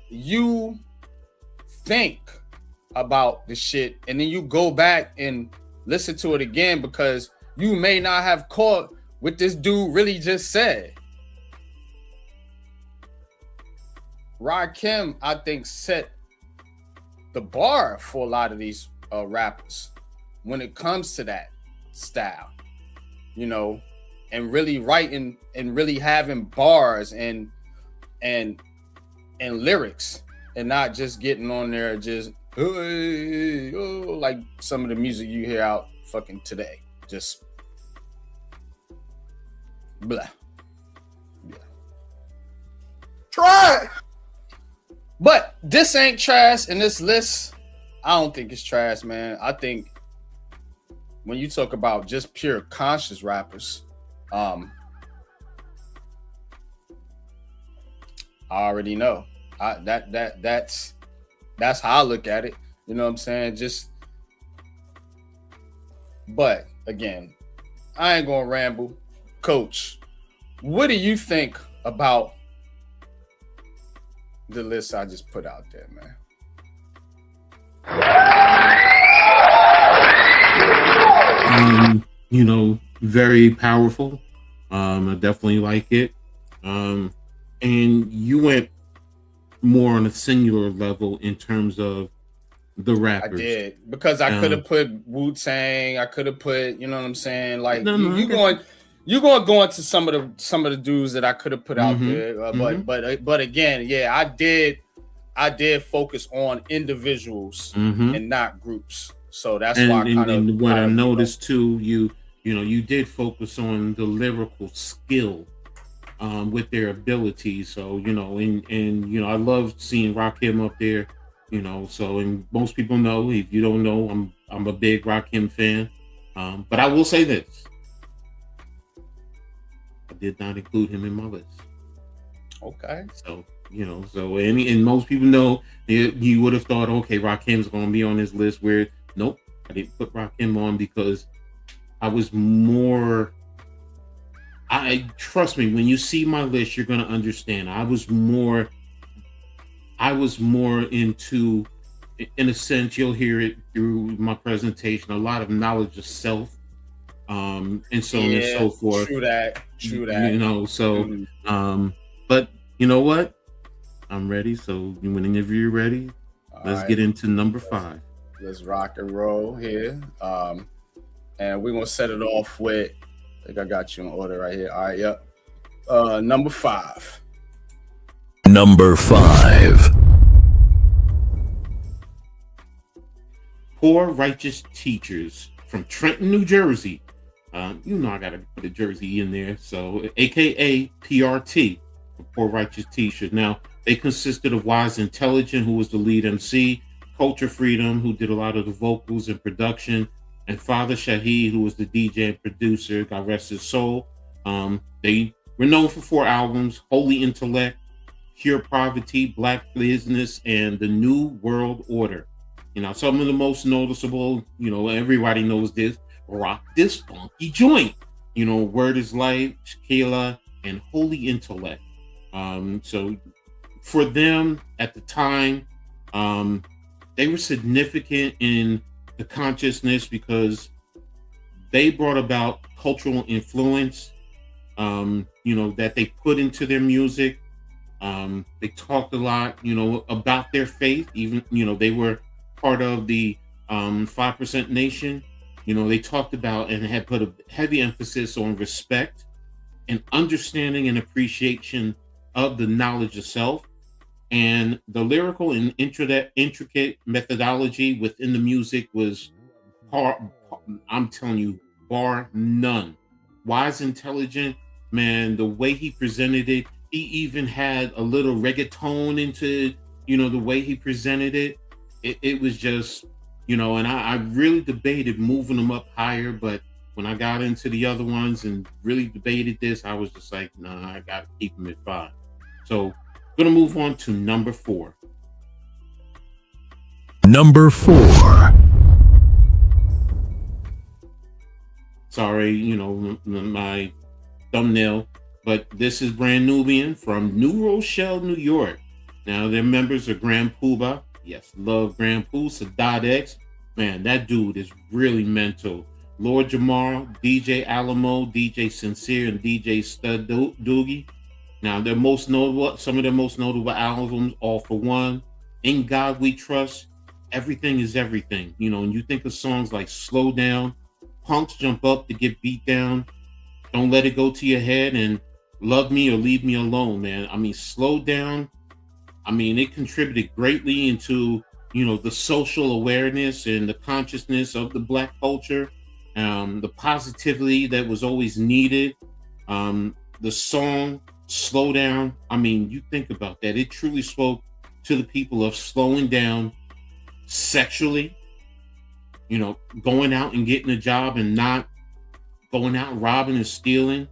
[SPEAKER 1] you think about the shit and then you go back and listen to it again because you may not have caught what this dude really just said. Rakim, I think, set the bar for a lot of these rappers when it comes to that style, and really writing and really having bars and lyrics, and not just getting on there just like some of the music you hear out fucking today. Just blah. Yeah. Try. But this ain't trash in this list. I don't think it's trash, man. I think when you talk about just pure conscious rappers, I already know. That's how I look at it. You know what I'm saying? But again, I ain't gonna ramble. Coach, what do you think about the list I just put out there, man?
[SPEAKER 2] Very powerful. I definitely like it. And you went more on a singular level in terms of the rappers.
[SPEAKER 1] I did, because I could have put Wu-Tang. I could have put, you know what I'm saying? Like you're going to go into some of the dudes that I could have put out there. But again, yeah, I did focus on individuals and not groups. So that's why
[SPEAKER 2] I noticed too, you did focus on the lyrical skill with their abilities. So, I love seeing Rakim up there, so, and most people know, if you don't know, I'm a big Rakim fan. But I will say this. I did not include him in my list.
[SPEAKER 1] Okay.
[SPEAKER 2] So, and most people know, you would have thought, okay, Rakim's going to be on this list, where nope, I didn't put Rakim on because I was more. Trust me, when you see my list, you're gonna understand. I was more into, in a sense, you'll hear it through my presentation, a lot of knowledge of self, and so on and so forth.
[SPEAKER 1] True that.
[SPEAKER 2] But you know what? I'm ready. So whenever you're ready, let's get into number 5.
[SPEAKER 1] Let's rock and roll here. And we're gonna set it off with, I think I got you in order right here. All right, yep. Number 5.
[SPEAKER 3] Number 5.
[SPEAKER 2] Poor Righteous Teachers from Trenton, New Jersey. I gotta put a Jersey in there. So, AKA PRT, Poor Righteous Teachers. Now, they consisted of Wise Intelligent, who was the lead MC, Culture Freedom, who did a lot of the vocals and production, and Father Shaheed, who was the DJ and producer. God rest his soul. They were known for 4 albums: Holy Intellect, Pure Poverty, Black Business, and The New World Order. Some of the most noticeable, everybody knows this: Rock This Funky Joint, Word is Life, Shakila, and Holy Intellect. So for them at the time, they were significant in the consciousness because they brought about cultural influence, that they put into their music. They talked a lot, about their faith. Even, they were part of the 5% Nation. They talked about and had put a heavy emphasis on respect and understanding and appreciation of the knowledge of self. And the lyrical and intricate methodology within the music was, I'm telling you, bar none. Wise Intelligent, man, the way he presented it, he even had a little reggaeton into, the way he presented it. It was just, and I really debated moving them up higher, but when I got into the other ones and really debated this, I was just like, nah, I got to keep them at 5. So, going to move on to number 4.
[SPEAKER 3] Number 4.
[SPEAKER 2] Sorry, my thumbnail, but this is Brand Nubian from New Rochelle, New York. Now, their members are Grand Puba. Yes, love Grand Pooh. Sadat X. Man, that dude is really mental. Lord Jamar, DJ Alamo, DJ Sincere, and DJ Stud Doogie. Now, some of their most notable albums: All for One, In God We Trust, Everything is Everything. And you think of songs like Slow Down, Punks Jump Up to Get Beat Down, Don't Let It Go to Your Head, and Love Me or Leave Me Alone, man. I mean, Slow Down, it contributed greatly into, the social awareness and the consciousness of the Black culture. the positivity that was always needed. The song Slow Down, I mean, you think about that. It truly spoke to the people of slowing down sexually, going out and getting a job and not going out robbing and stealing,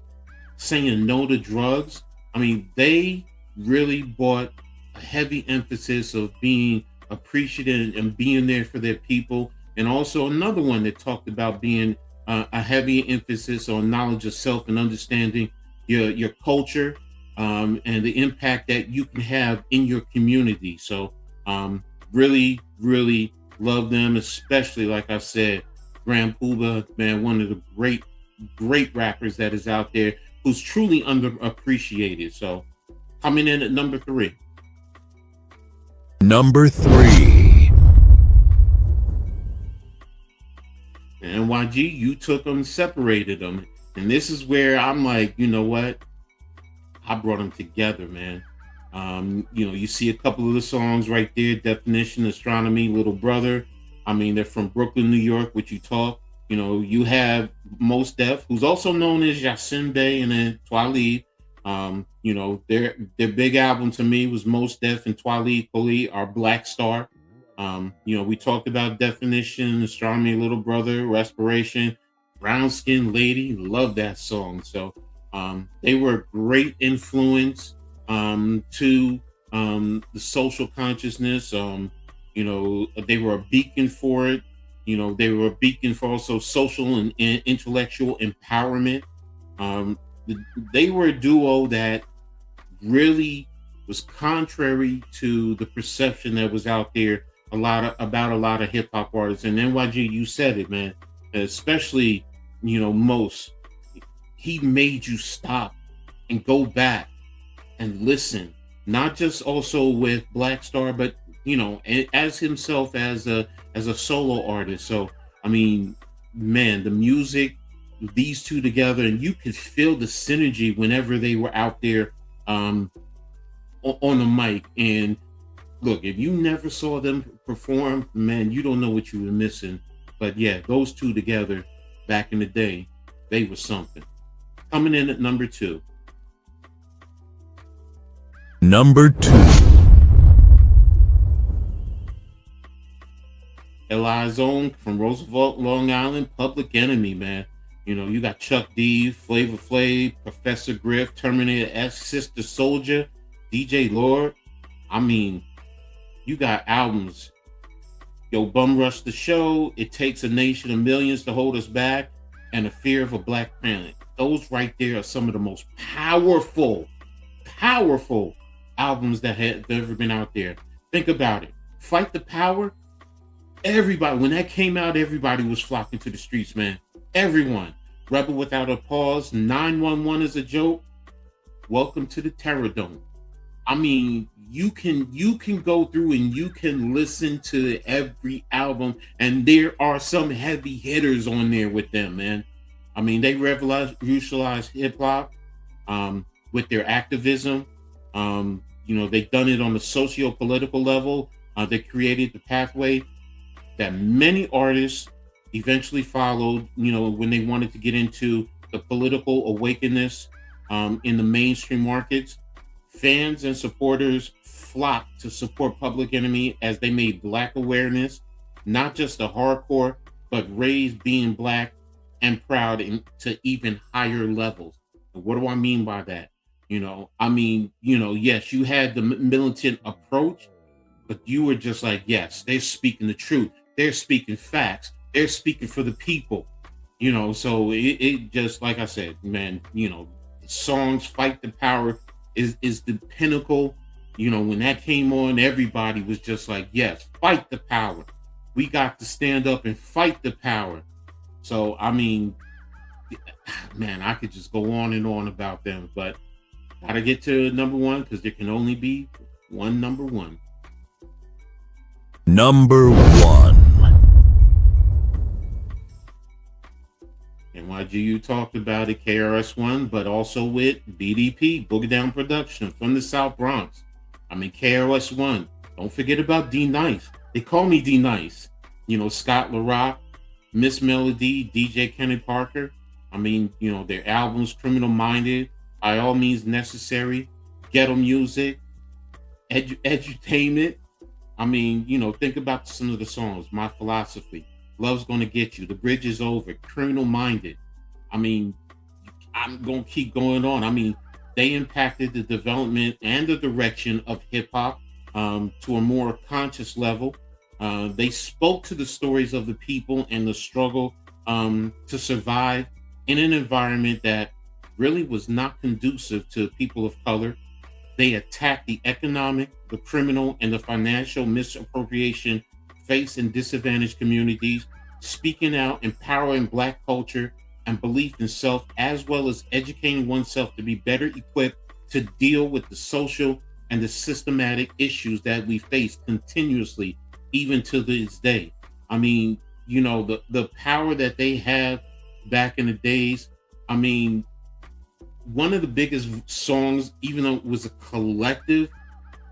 [SPEAKER 2] saying no to drugs. I mean, they really brought a heavy emphasis of being appreciative and being there for their people. And also another one that talked about being a heavy emphasis on knowledge of self and understanding your culture, and the impact that you can have in your community. So really, really love them, especially, like I said, Grand Puba, man, one of the great rappers that is out there who's truly underappreciated. So coming in at number 3.
[SPEAKER 3] Number 3.
[SPEAKER 2] And YG, you took them, separated them. And this is where I'm like, you know what? I brought them together, man. You see a couple of the songs right there, Definition, Astronomy, Little Brother. I mean, they're from Brooklyn, New York, which you talk. You have Mos Def, who's also known as Yasimbe, and then Twali. Their big album to me was Mos Def and Twali Kweli, our Black Star. We talked about Definition, Astronomy, Little Brother, Respiration, Brown Skin Lady. Love that song. So they were a great influence to the social consciousness. They were a beacon for it. They were a beacon for also social and intellectual empowerment. They were a duo that really was contrary to the perception that was out there about a lot of hip hop artists. And NYG, you said it, man. Especially, Mos, he made you stop and go back and listen. Not just also with Black Star, but as himself as a solo artist. So I mean, man, the music, these two together, and you could feel the synergy whenever they were out there on the mic. And look, if you never saw them perform, man, you don't know what you were missing. But yeah, those two together back in the day, they were something. Coming in at number 2.
[SPEAKER 3] Number 2.
[SPEAKER 2] Eli's Own from Roosevelt, Long Island, Public Enemy, man. You got Chuck D, Flavor Flav, Professor Griff, Terminator X, Sister Soldier, DJ Lord. I mean, you got albums. Yo, Bum Rush the Show, It Takes a Nation of Millions to Hold Us Back, and A Fear of a Black Planet. Those right there are some of the most powerful albums that have ever been out there. Think about it. Fight the Power. Everybody, when that came out, everybody was flocking to the streets, man. Everyone. Rebel Without a Pause, 911 is a joke. Welcome to the Terror Dome. I mean, you can go through and you can listen to every album, and there are some heavy hitters on there with them, man. I mean, they revolutionized hip hop with their activism. They've done it on the socio-political level. They created the pathway that many artists eventually followed, when they wanted to get into the political awakeness in the mainstream markets. Fans and supporters flocked to support Public Enemy as they made Black awareness, not just the hardcore, but raised being Black and proud to even higher levels. And what do I mean by that? Yes, you had the militant approach, but you were just like, yes, they're speaking the truth. They're speaking facts. They're speaking for the people, so it just, like I said, man, songs Fight the Power is the pinnacle. When that came on, everybody was just like, yes, fight the power. We got to stand up and fight the power. So, I mean, man, I could just go on and on about them, but gotta get to number 1 because there can only be one number 1.
[SPEAKER 3] Number 1.
[SPEAKER 2] NYG, you talked about it, KRS-One, but also with BDP, Boogie Down Production from the South Bronx. I mean, KRS-One. Don't forget about D-Nice. They call me D-Nice. Scott LaRock, Miss Melody, DJ Kenny Parker. I mean, their albums, Criminal Minded, By All Means Necessary, Ghetto Music, Edutainment. I mean, think about some of the songs. My Philosophy, Love's Gonna Get You, The Bridge Is Over, Criminal Minded. I mean, I'm gonna keep going on. I mean, they impacted the development and the direction of hip hop to a more conscious level. They spoke to the stories of the people and the struggle to survive in an environment that really was not conducive to people of color. They attacked the economic, the criminal, and the financial misappropriation faced in disadvantaged communities, speaking out, empowering Black culture and belief in self, as well as educating oneself to be better equipped to deal with the social and the systematic issues that we face continuously, even to this day. I mean, the power that they have back in the days. I mean, one of the biggest songs, even though it was a collective,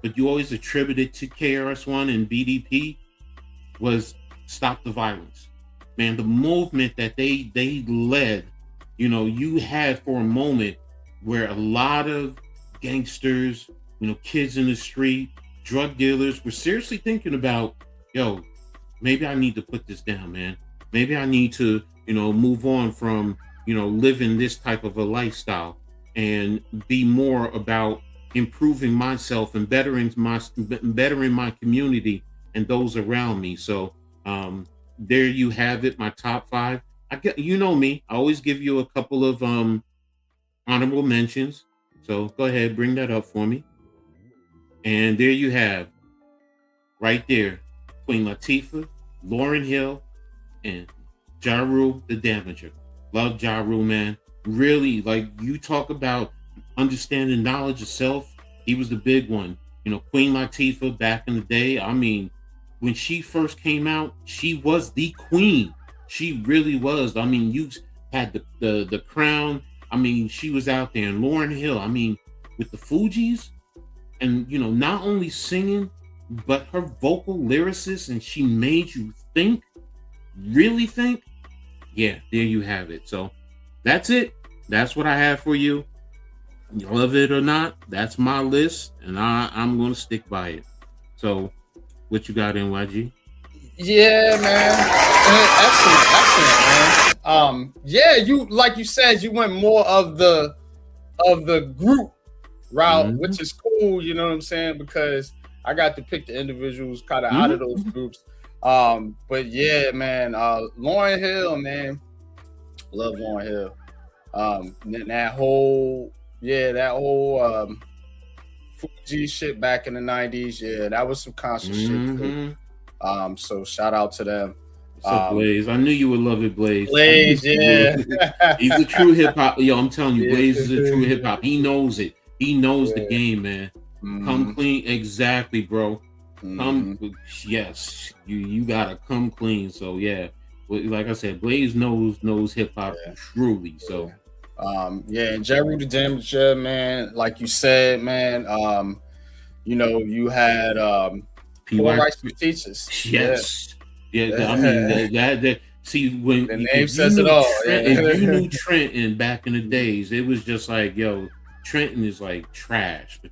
[SPEAKER 2] but you always attribute it to KRS-One and BDP, was Stop the Violence. Man, the movement that they led, you had for a moment where a lot of gangsters, kids in the street, drug dealers were seriously thinking about, maybe I need to put this down, man. Maybe I need to, move on from, living this type of a lifestyle and be more about improving myself and bettering my community and those around me. So there you have it, my top 5. Me, I always give you a couple of honorable mentions. So go ahead, bring that up for me. And there you have, right there, Queen Latifah, Lauryn Hill, and Ja Rule the Damager. Love Ja Rule, man. Really, like, you talk about understanding knowledge of self. He was the big one. Queen Latifah back in the day. I mean, when she first came out, she was the queen. She really was. I mean, you had the crown. I mean, she was out there. And Lauryn Hill, I mean, with the Fugees, and not only singing, but her vocal lyricist, and she made you think, really think. Yeah, there you have it. So that's it. That's what I have for you. You love it or not, that's my list, and I'm going to stick by it. So what you got, NYG?
[SPEAKER 1] Yeah, man. Excellent, man. Yeah, you, like you said, you went more of the group route, which is cool, you know what I'm saying? Because I got to pick the individuals kind of out of those groups. But yeah, man, Lauryn Hill, man. Love Lauryn Hill. That whole Fuji shit back in the 90s, yeah, that was some conscious shit too. So shout out to them.
[SPEAKER 2] What's up, Blaze? I knew you would love it, Blaze.
[SPEAKER 1] Blaze, yeah.
[SPEAKER 2] He's a true hip hop. Yo, I'm telling you, Blaze is a true hip hop. He knows it. He knows the game, man. Come clean, exactly, bro. Yes, you gotta come clean. So yeah, like I said, Blaze knows hip hop truly. So
[SPEAKER 1] and Ja Rule the Damager, man, like you said, man. You had Poor Rights for Teachers.
[SPEAKER 2] Yes, I mean that. See, when
[SPEAKER 1] the name says it all.
[SPEAKER 2] If you knew Trenton back in the days, it was just like, yo, Trenton is like trash. But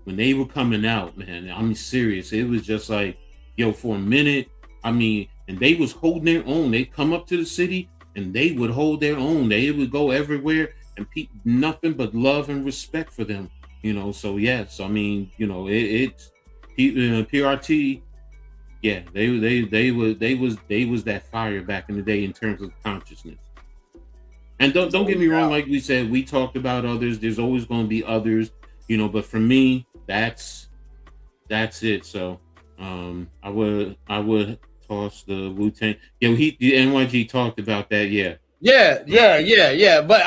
[SPEAKER 2] when they were coming out, man, I'm serious. It was just like, yo, for a minute, I mean, and they was holding their own. They come up to the city and they would hold their own. They would go everywhere and nothing but love and respect for them. So yes, I mean, it's PRT. Yeah, they was that fire back in the day in terms of consciousness. And don't get me wrong, like we said, we talked about others. There's always going to be others, but for me, that's it. So I would toss the Wu-Tang. Yeah, the NYG talked about that. Yeah. But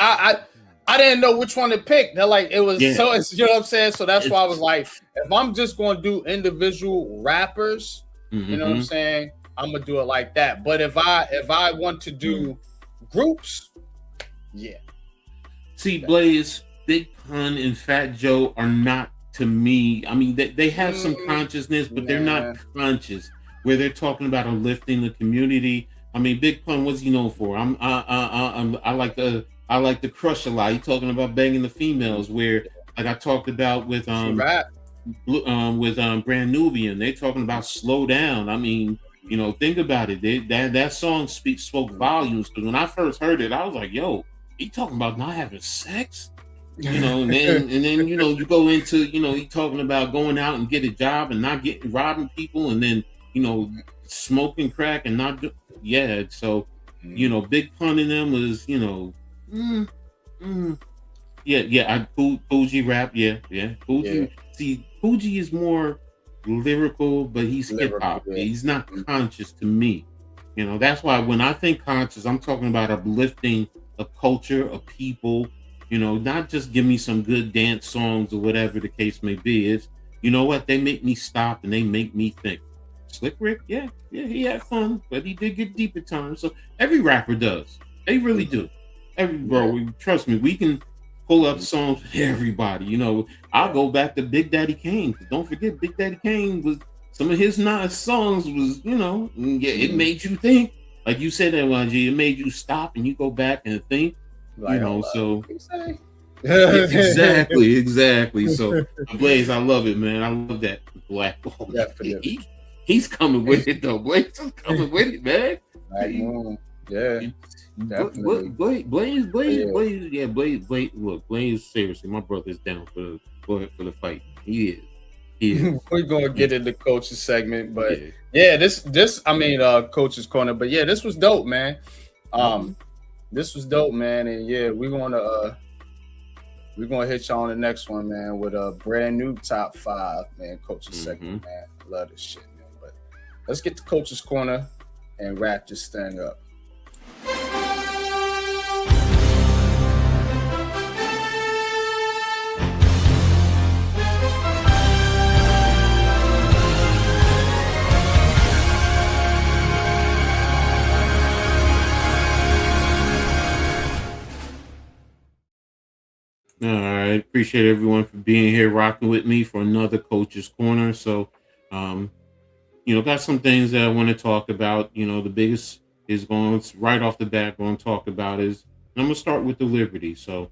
[SPEAKER 2] I didn't know which one to pick. They're like, it was so, it's, you know what I'm saying? So that's why I was like, if I'm just going to do individual rappers, you know what I'm saying? I'm gonna do it like that. But if I want to do groups, see, Blaze, Big Pun and Fat Joe are not, to me, I mean, they have some consciousness, but they're not conscious, where they're talking about uplifting the community, I mean, Big Pun, what's he known for? I like to crush a lot. He talking about banging the females, where like I talked about with
[SPEAKER 1] She rap.
[SPEAKER 2] Brand Nubian. They talking about slow down. I mean, you know, think about it. That song spoke volumes. Because when I first heard it, I was like, yo, he talking about not having sex. You know, and then you know, you go into, you know, he talking about going out and get a job and not getting robbing people, and then, you know, smoking crack and not yeah. So, you know, Big Pun in them was, you know, mm, mm, yeah. Fuji rap, yeah. Fuji,
[SPEAKER 1] Yeah.
[SPEAKER 2] see, Fuji is more lyrical, but he's hip
[SPEAKER 1] Lyrical,
[SPEAKER 2] hop.
[SPEAKER 1] yeah.
[SPEAKER 2] He's not conscious to me. You know, that's why when I think conscious, I'm talking about uplifting a culture, a people. You know, not just give me some good dance songs or whatever the case may be. It's, you know what, they make me stop and they make me think. Slick Rick, yeah, he had fun, but he did get deep at times. So every rapper does. They really do. Every bro, trust me, we can pull up songs for everybody. You know, I'll go back to Big Daddy Kane. 'Cause don't forget, Big Daddy Kane was some of his nice songs was, you know, yeah, it made you think. Like you said that, YG, it made you stop and you go back and think.
[SPEAKER 1] Like,
[SPEAKER 2] You know,
[SPEAKER 1] hold up.
[SPEAKER 2] so
[SPEAKER 1] What you say?
[SPEAKER 2] exactly. So Blaze, I love it, man. I love that Black Ball.
[SPEAKER 1] Definitely.
[SPEAKER 2] He's coming with it though. Blaze is coming with it, man.
[SPEAKER 1] Black Moon. Yeah. Definitely.
[SPEAKER 2] Blaze. Yeah, Blaze. Look, Blaze. Seriously, my brother's down for the fight. He is.
[SPEAKER 1] We're gonna get in the coaches segment, but
[SPEAKER 2] Yeah.
[SPEAKER 1] this I mean coaches corner, but yeah, this was dope, man. This was dope, man, and yeah, we're gonna hit you on the next one, man, with a brand new top 5, man, coaches segment, man. Love this shit, man. But let's get to coaches corner and wrap this thing up.
[SPEAKER 2] All right. Appreciate everyone for being here, rocking with me for another Coach's Corner. So, you know, got some things that I want to talk about. You know, the biggest is going right off the bat, going to talk about is, I'm going to start with the Liberty. So,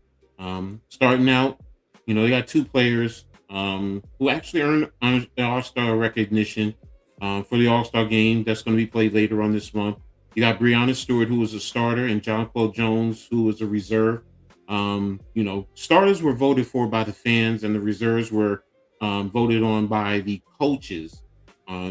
[SPEAKER 2] starting out, you know, they got 2 players who actually earned an All-Star recognition for the All-Star game that's going to be played later on this month. You got Breonna Stewart, who was a starter, and John Claude Jones, who was a reserve. You know, starters were voted for by the fans, and the reserves were voted on by the coaches.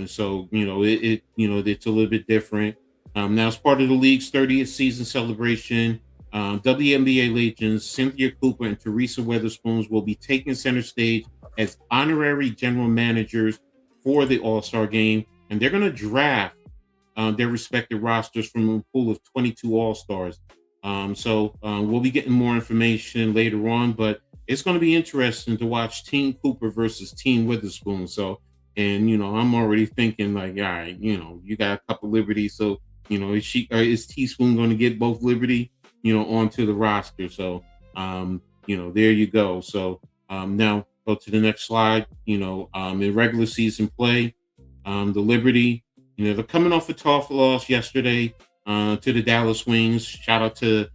[SPEAKER 2] So you know, it's a little bit different. Now, as part of the league's 30th season celebration, WNBA legends Cynthia Cooper and Teresa Weatherspoon will be taking center stage as honorary general managers for the All-Star game, and they're going to draft their respective rosters from a pool of 22 All-Stars. So we'll be getting more information later on, but it's going to be interesting to watch Team Cooper versus Team Witherspoon. So, and you know, I'm already thinking like, all right, you know, you got a couple Liberties, so you know, is Teaspoon going to get both Liberty, you know, onto the roster? So, you know, there you go. So now go to the next slide. You know, in regular season play, the Liberty, you know, they're coming off a tough loss yesterday to the Dallas Wings. Shout out to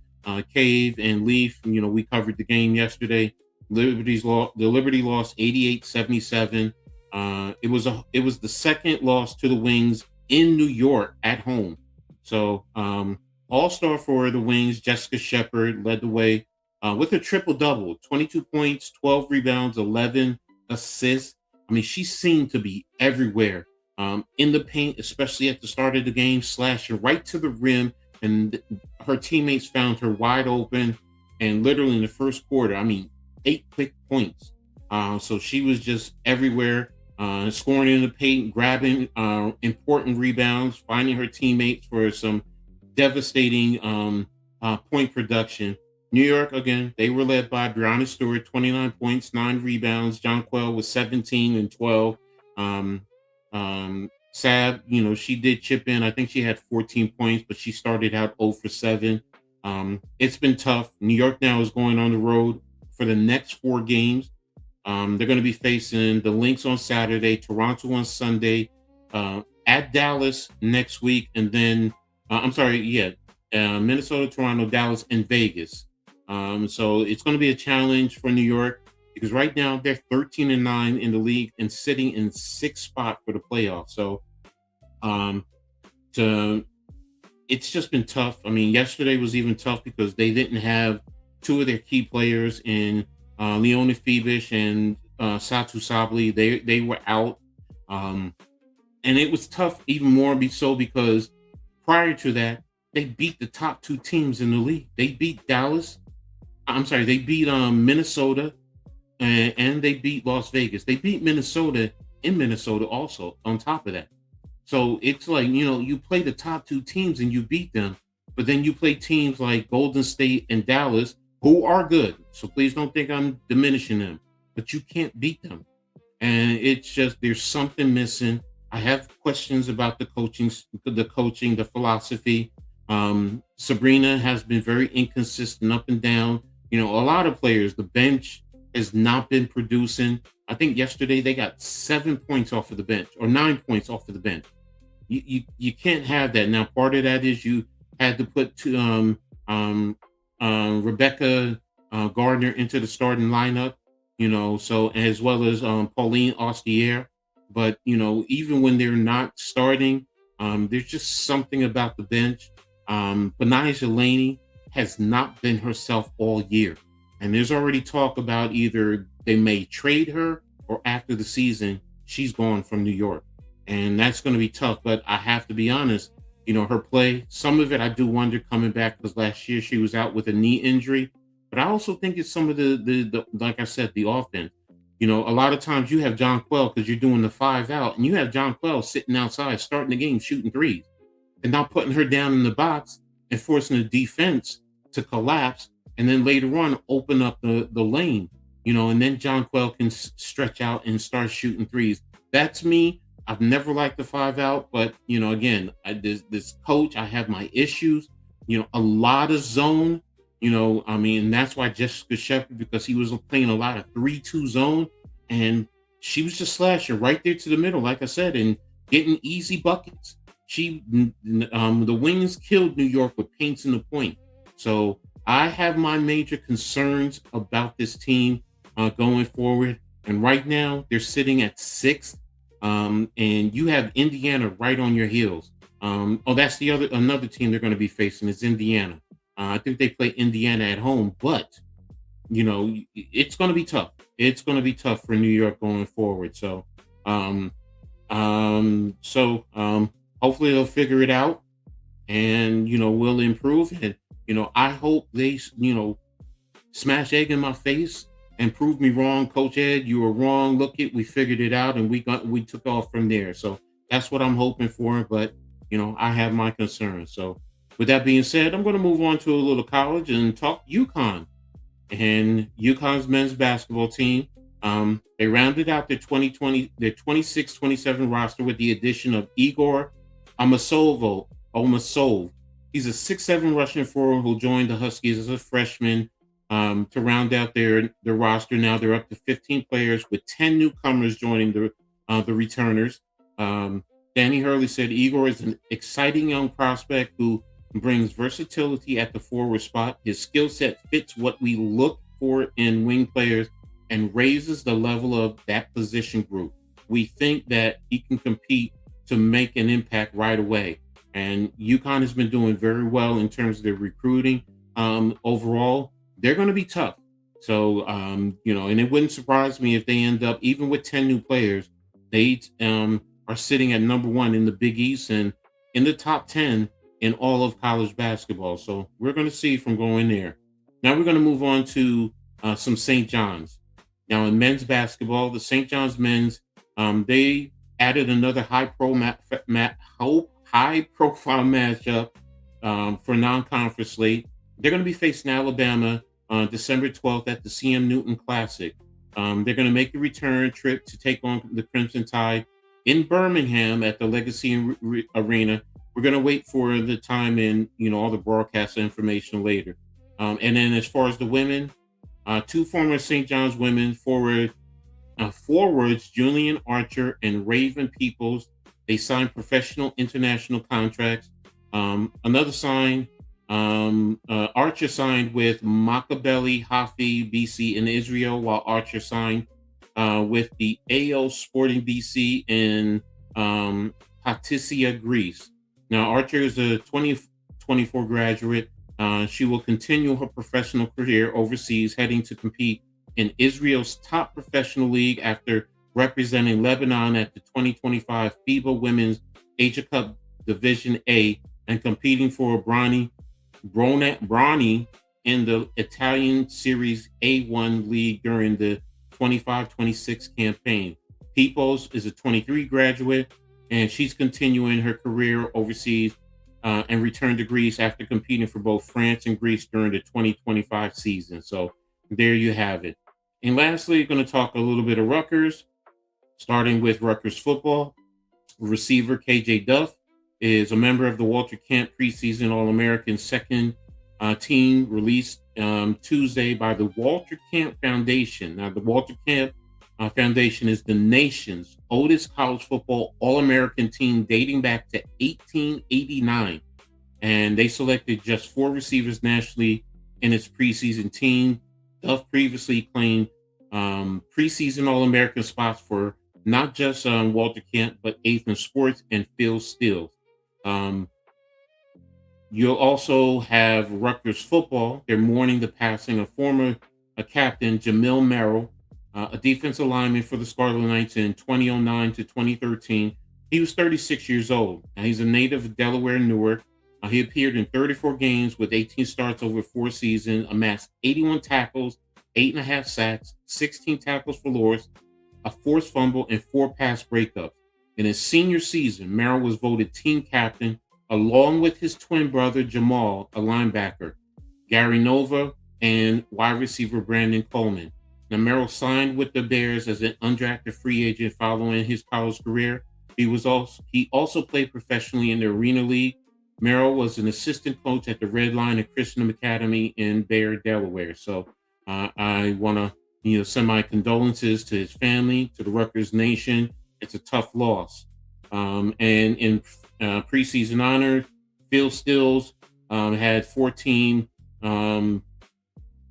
[SPEAKER 2] Cave and Leaf. You know, we covered the game yesterday. The Liberty lost 88-77. It was the second loss to the Wings in New York at home. So all-star for the Wings, Jessica Shepard led the way with a triple-double, 22 points, 12 rebounds, 11 assists. I mean, she seemed to be everywhere. In the paint, especially at the start of the game, slashing right to the rim, and her teammates found her wide open. And literally in the first quarter, I mean, 8 quick points. So she was just everywhere, scoring in the paint, grabbing important rebounds, finding her teammates for some devastating point production. New York, again, they were led by Breonna Stewart, 29 points, 9 rebounds. John Quell was 17 and 12. Sab, you know, she did chip in. I think she had 14 points, but she started out 0 for 7. It's been tough. New York now is going on the road for the next 4 games. They're going to be facing the Lynx on Saturday, Toronto on Sunday, at Dallas next week, and then I'm sorry, yeah, Minnesota, Toronto, Dallas, and Vegas. So it's going to be a challenge for New York because right now they're 13-9 in the league and sitting in sixth spot for the playoffs. So um, to it's just been tough. I mean, yesterday was even tough because they didn't have two of their key players in Leone Fibish and Satu Sabli. They were out, um, and it was tough even more so because prior to that they beat the top two teams in the league. They beat Dallas. I'm sorry, they beat Minnesota and they beat Las Vegas. They beat Minnesota in Minnesota also. On top of that. So it's like, you play the top two teams and you beat them, but then you play teams like Golden State and Dallas, who are good. So please don't think I'm diminishing them, but you can't beat them. And it's just, there's something missing. I have questions about the philosophy. Sabrina has been very inconsistent up and down. A lot of players, the bench has not been producing. I think yesterday they got 7 points off of the bench or 9 points off of the bench. You can't have that. Now, part of that is you had to put Rebecca Gardner into the starting lineup, so as well as Pauline Ostier. But even when they're not starting, there's just something about the bench. Benija Laney has not been herself all year, and there's already talk about either they may trade her or after the season she's gone from New York. And that's going to be tough. But I have to be honest, her play, some of it I do wonder coming back because last year she was out with a knee injury. But I also think it's some of the like I said, the offense. A lot of times you have John Quell because you're doing the 5 out, and you have John Quell sitting outside starting the game shooting threes and not putting her down in the box and forcing the defense to collapse and then later on open up the lane, and then John Quell can stretch out and start shooting threes. That's me. I've never liked the 5 out, but again, this coach, I have my issues. A lot of zone. That's why Jessica Shepard, because he was playing a lot of 3-2 zone, and she was just slashing right there to the middle, like I said, and getting easy buckets. The Wings killed New York with paints in the point. So I have my major concerns about this team going forward. And right now, they're sitting at 6th. And you have Indiana right on your heels. That's another team they're going to be facing is Indiana. I think they play Indiana at home, but it's going to be tough. It's going to be tough for New York going forward. So, hopefully they'll figure it out, and we'll improve. And I hope they smash egg in my face and prove me wrong. Coach Ed, you were wrong. Look we figured it out, and we took off from there. So that's what I'm hoping for. But I have my concerns. So with that being said, I'm going to move on to a little college and talk UConn. And UConn's men's basketball team, they rounded out their 26-27 roster with the addition of Igor Omasov. He's a 6'7" Russian forward who joined the Huskies as a freshman to round out their roster. Now they're up to 15 players with 10 newcomers joining the returners. Danny Hurley said Igor is an exciting young prospect who brings versatility at the forward spot. His skill set fits what we look for in wing players and raises the level of that position group. We think that he can compete to make an impact right away. And UConn has been doing very well in terms of their recruiting. Overall, they're going to be tough. So, and it wouldn't surprise me if they end up, even with 10 new players, they are sitting at number 1 in the Big East and in the top 10 in all of college basketball. So we're going to see from going there. Now we're going to move on to some St. John's. Now in men's basketball, the St. John's men's, they added another high-profile matchup for non-conference slate. They're going to be facing Alabama on December 12th at the CM Newton Classic. They're going to make a return trip to take on the Crimson Tide in Birmingham at the Legacy Arena. We're going to wait for the time and, all the broadcast information later. And then as far as the women, 2 former St. John's women forwards, Julian Archer and Raven Peoples, they signed professional international contracts. Another sign, Archer signed with Maccabeli Hafi BC in Israel, while Archer signed with the AO Sporting BC in HOTC, Greece. Now, Archer is a 2024 graduate. She will continue her professional career overseas, heading to compete in Israel's top professional league after representing Lebanon at the 2025 FIBA Women's Asia Cup Division A and competing for Bronny in the Italian Series A1 league during the 25-26 campaign. Pipos is a 23 graduate, and she's continuing her career overseas and returned to Greece after competing for both France and Greece during the 2025 season. So there you have it. And lastly, going to talk a little bit of Rutgers, starting with Rutgers football. Receiver KJ Duff is a member of the Walter Camp preseason All-American second team released Tuesday by the Walter Camp Foundation. Now, the Walter Camp Foundation is the nation's oldest college football All-American team dating back to 1889. And they selected just 4 receivers nationally in its preseason team. Duff previously claimed preseason All-American spots for not just Walter Camp, but Eighth Sports and Phil Steele. You'll also have Rutgers football. They're mourning the passing of former captain Jamil Merrill, a defensive lineman for the Scarlet Knights in 2009 to 2013. He was 36 years old. Now, he's a native of Delaware, Newark. He appeared in 34 games with 18 starts over 4 seasons, amassed 81 tackles, 8.5 sacks, 16 tackles for loss, a forced fumble, and 4 pass breakups. In his senior season, Merrill was voted team captain, along with his twin brother Jamal, a linebacker, Gary Nova, and wide receiver Brandon Coleman. Now, Merrill signed with the Bears as an undrafted free agent following his college career. He also played professionally in the Arena League. Merrill was an assistant coach at the Red Line and Christian Academy in Bear, Delaware. So I want to send my condolences to his family, to the Rutgers Nation. It's a tough loss. And in preseason honor, Phil Stills had 14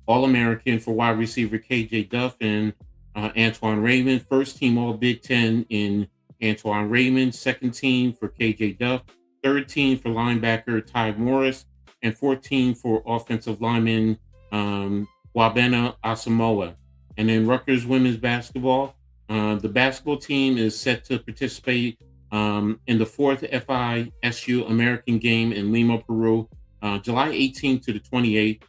[SPEAKER 2] All-American for wide receiver KJ Duff and Antoine Raymond. First team All-Big Ten in Antoine Raymond. Second team for KJ Duff. Third team for linebacker Ty Morris. And 14 for offensive lineman Wabena Asamoah. And then Rutgers women's basketball. The basketball team is set to participate in the 4th FISU American game in Lima, Peru, July 18th to the 28th.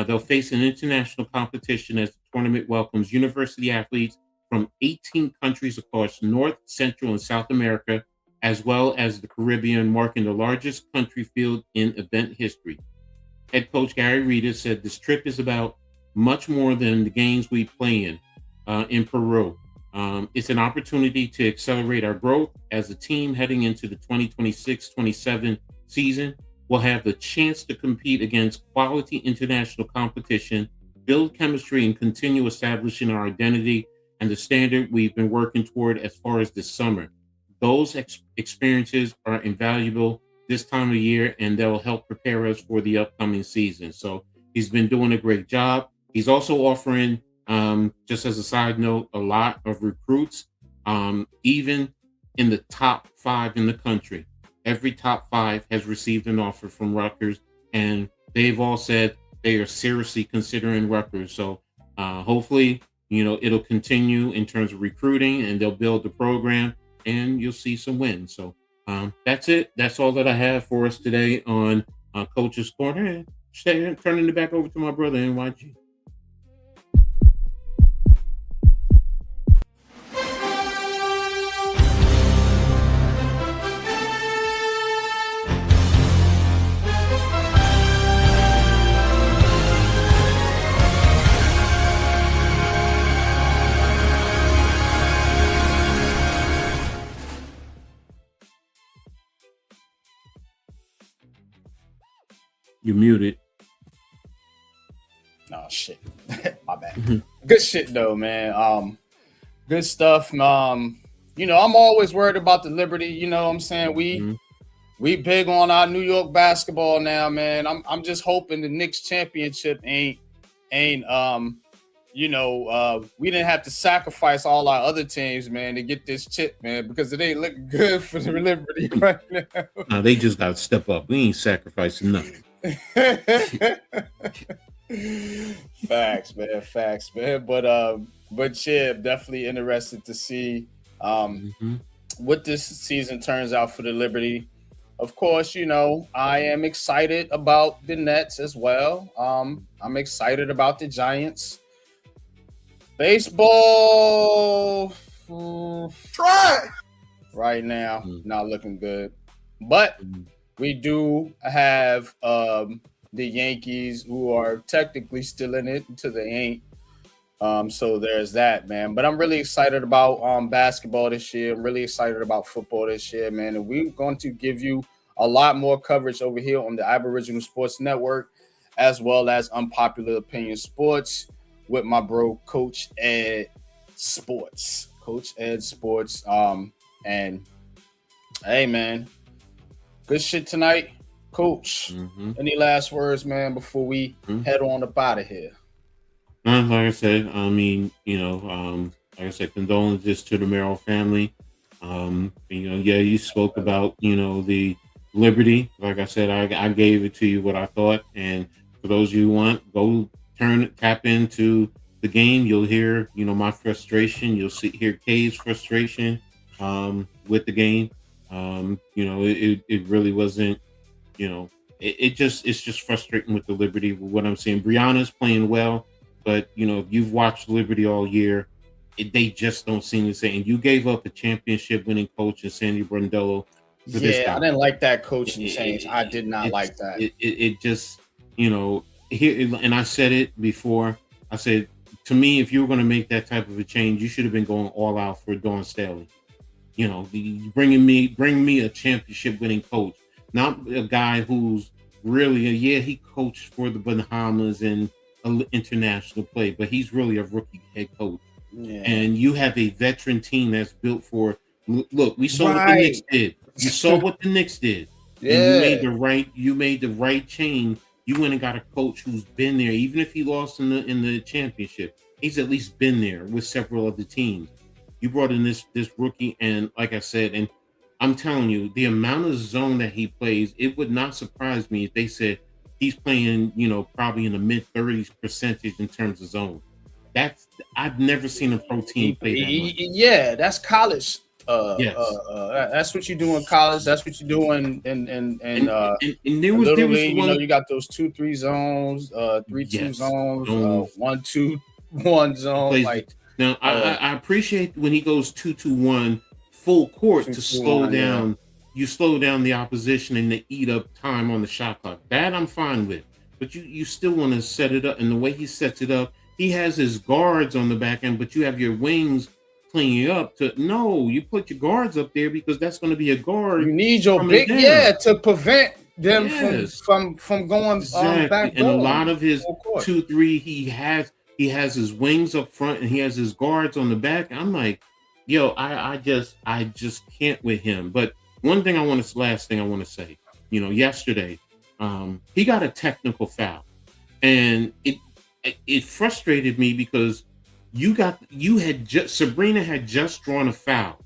[SPEAKER 2] They'll face an international competition as the tournament welcomes university athletes from 18 countries across North, Central, and South America, as well as the Caribbean, marking the largest country field in event history. Head coach Gary Rita said this trip is about much more than the games we play in Peru. It's an opportunity to accelerate our growth as a team heading into the 2026-27 season. We'll have the chance to compete against quality international competition, build chemistry, and continue establishing our identity and the standard we've been working toward as far as this summer. Those experiences are invaluable this time of year, and they'll help prepare us for the upcoming season. So he's been doing a great job. He's also offering, just as a side note, a lot of recruits, even in the top 5 in the country. Every top 5 has received an offer from Rutgers, and they've all said they are seriously considering Rutgers. So hopefully, it'll continue in terms of recruiting, and they'll build the program, and you'll see some wins. So that's it. That's all that I have for us today on Coach's Corner. And turning it back over to my brother, NYG. You're muted.
[SPEAKER 1] Oh shit. My bad. Good shit though, man. Good stuff. I'm always worried about the Liberty. You know what I'm saying? we big on our New York basketball now, man. I'm just hoping the Knicks championship ain't we didn't have to sacrifice all our other teams, man, to get this chip, man, because it ain't looking good for the Liberty right now.
[SPEAKER 2] No, they just got to step up. We ain't sacrificing nothing.
[SPEAKER 1] Facts, man. But yeah, definitely interested to see what this season turns out for the Liberty. Of course, I am excited about the Nets as well. I'm excited about the Giants. Baseball,
[SPEAKER 7] Try.
[SPEAKER 1] right now, not looking good. But we do have the Yankees, who are technically still in it until they ain't. So there's that, man. But I'm really excited about basketball this year. I'm really excited about football this year, man. And we're going to give you a lot more coverage over here on the Aboriginal Sports Network, as well as Unpopular Opinion Sports with my bro, Coach Ed Sports. And hey, man, good shit tonight. Coach, any last words, man, before we head on up out of here?
[SPEAKER 2] Like I said, condolences to the Merrill family. You spoke about, the Liberty. Like I said, I gave it to you what I thought. And for those of you who want, go tap into the game. You'll hear, my frustration. You'll hear Kay's frustration with the game. It really wasn't, it's just frustrating with the Liberty. What I'm saying, Brianna's playing well, but if you've watched Liberty all year, they just don't seem to say. And you gave up a championship-winning coach in Sandy Brondello.
[SPEAKER 1] I didn't like that coaching change. I did not like that.
[SPEAKER 2] It just, here, and I said it before. I said, to me, if you were going to make that type of a change, you should have been going all out for Dawn Staley. Bring me a championship-winning coach, not a guy who's really he coached for the Bahamas and international play, but he's really a rookie head coach. Yeah. And you have a veteran team that's built for. Look, we saw what the Knicks did. You saw what the Knicks did. Yeah. And you made the right change. You went and got a coach who's been there, even if he lost in the championship. He's at least been there with several other teams. You brought in this rookie, and like I said, and I'm telling you, the amount of zone that he plays, it would not surprise me if they said he's playing, probably in the mid-30s% in terms of zone. I've never seen a pro team play that much.
[SPEAKER 1] Yeah, that's college. Yes. That's what you do in college. That's what you do in there was you got those 2-3 zones, 3-2 zones, 1-2-1 zone.
[SPEAKER 2] Now I appreciate when he goes 2-2-1 full court to slow down. You slow down the opposition and they eat up time on the shot clock. That I'm fine with. But you still want to set it up, and the way he sets it up, he has his guards on the back end, but you have your wings cleaning up you put your guards up there because that's going to be a guard.
[SPEAKER 1] You need your big to prevent them from going back.
[SPEAKER 2] And a lot of his 2-3, he has his wings up front and he has his guards on the back. I'm like, I just can't with him. But last thing I want to say, yesterday, he got a technical foul, and it frustrated me because Sabrina had just drawn a foul,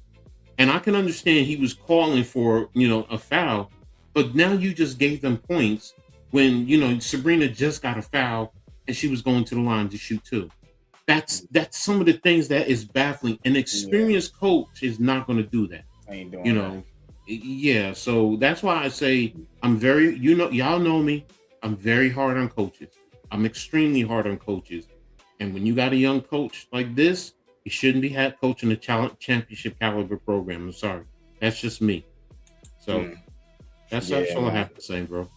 [SPEAKER 2] and I can understand he was calling for a foul, but now you just gave them points when Sabrina just got a foul and she was going to the line to shoot too. That's some of the things that is baffling. An experienced coach is not going to do that.
[SPEAKER 1] I ain't doing that.
[SPEAKER 2] Yeah, so that's why I say I'm very, y'all know me. I'm very hard on coaches. I'm extremely hard on coaches. And when you got a young coach like this, you shouldn't be coaching a championship caliber program. I'm sorry. That's just me. So that's all I have to say, bro.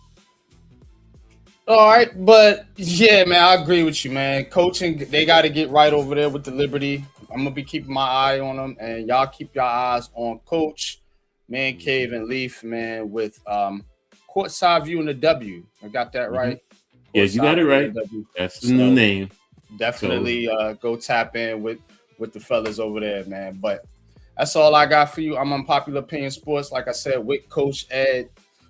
[SPEAKER 1] All right, but yeah, man, I agree with you, man. Coaching, they got to get right over there with the Liberty. I'm gonna be keeping my eye on them, and y'all keep your eyes on Coach Man Cave and Leaf, man, with courtside view and the W. I got that right?
[SPEAKER 2] Yeah, you got it right. That's the new name.
[SPEAKER 1] Definitely go tap in with the fellas over there, man. But that's all I got for you. I'm Unpopular Opinion Sports, like I said, with Coach Ed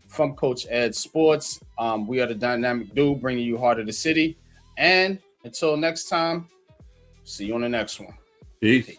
[SPEAKER 1] from Coach Ed Sports. We are the Dynamic Dude, bringing you Heart of the City. And until next time, see you on the next one.
[SPEAKER 2] Peace.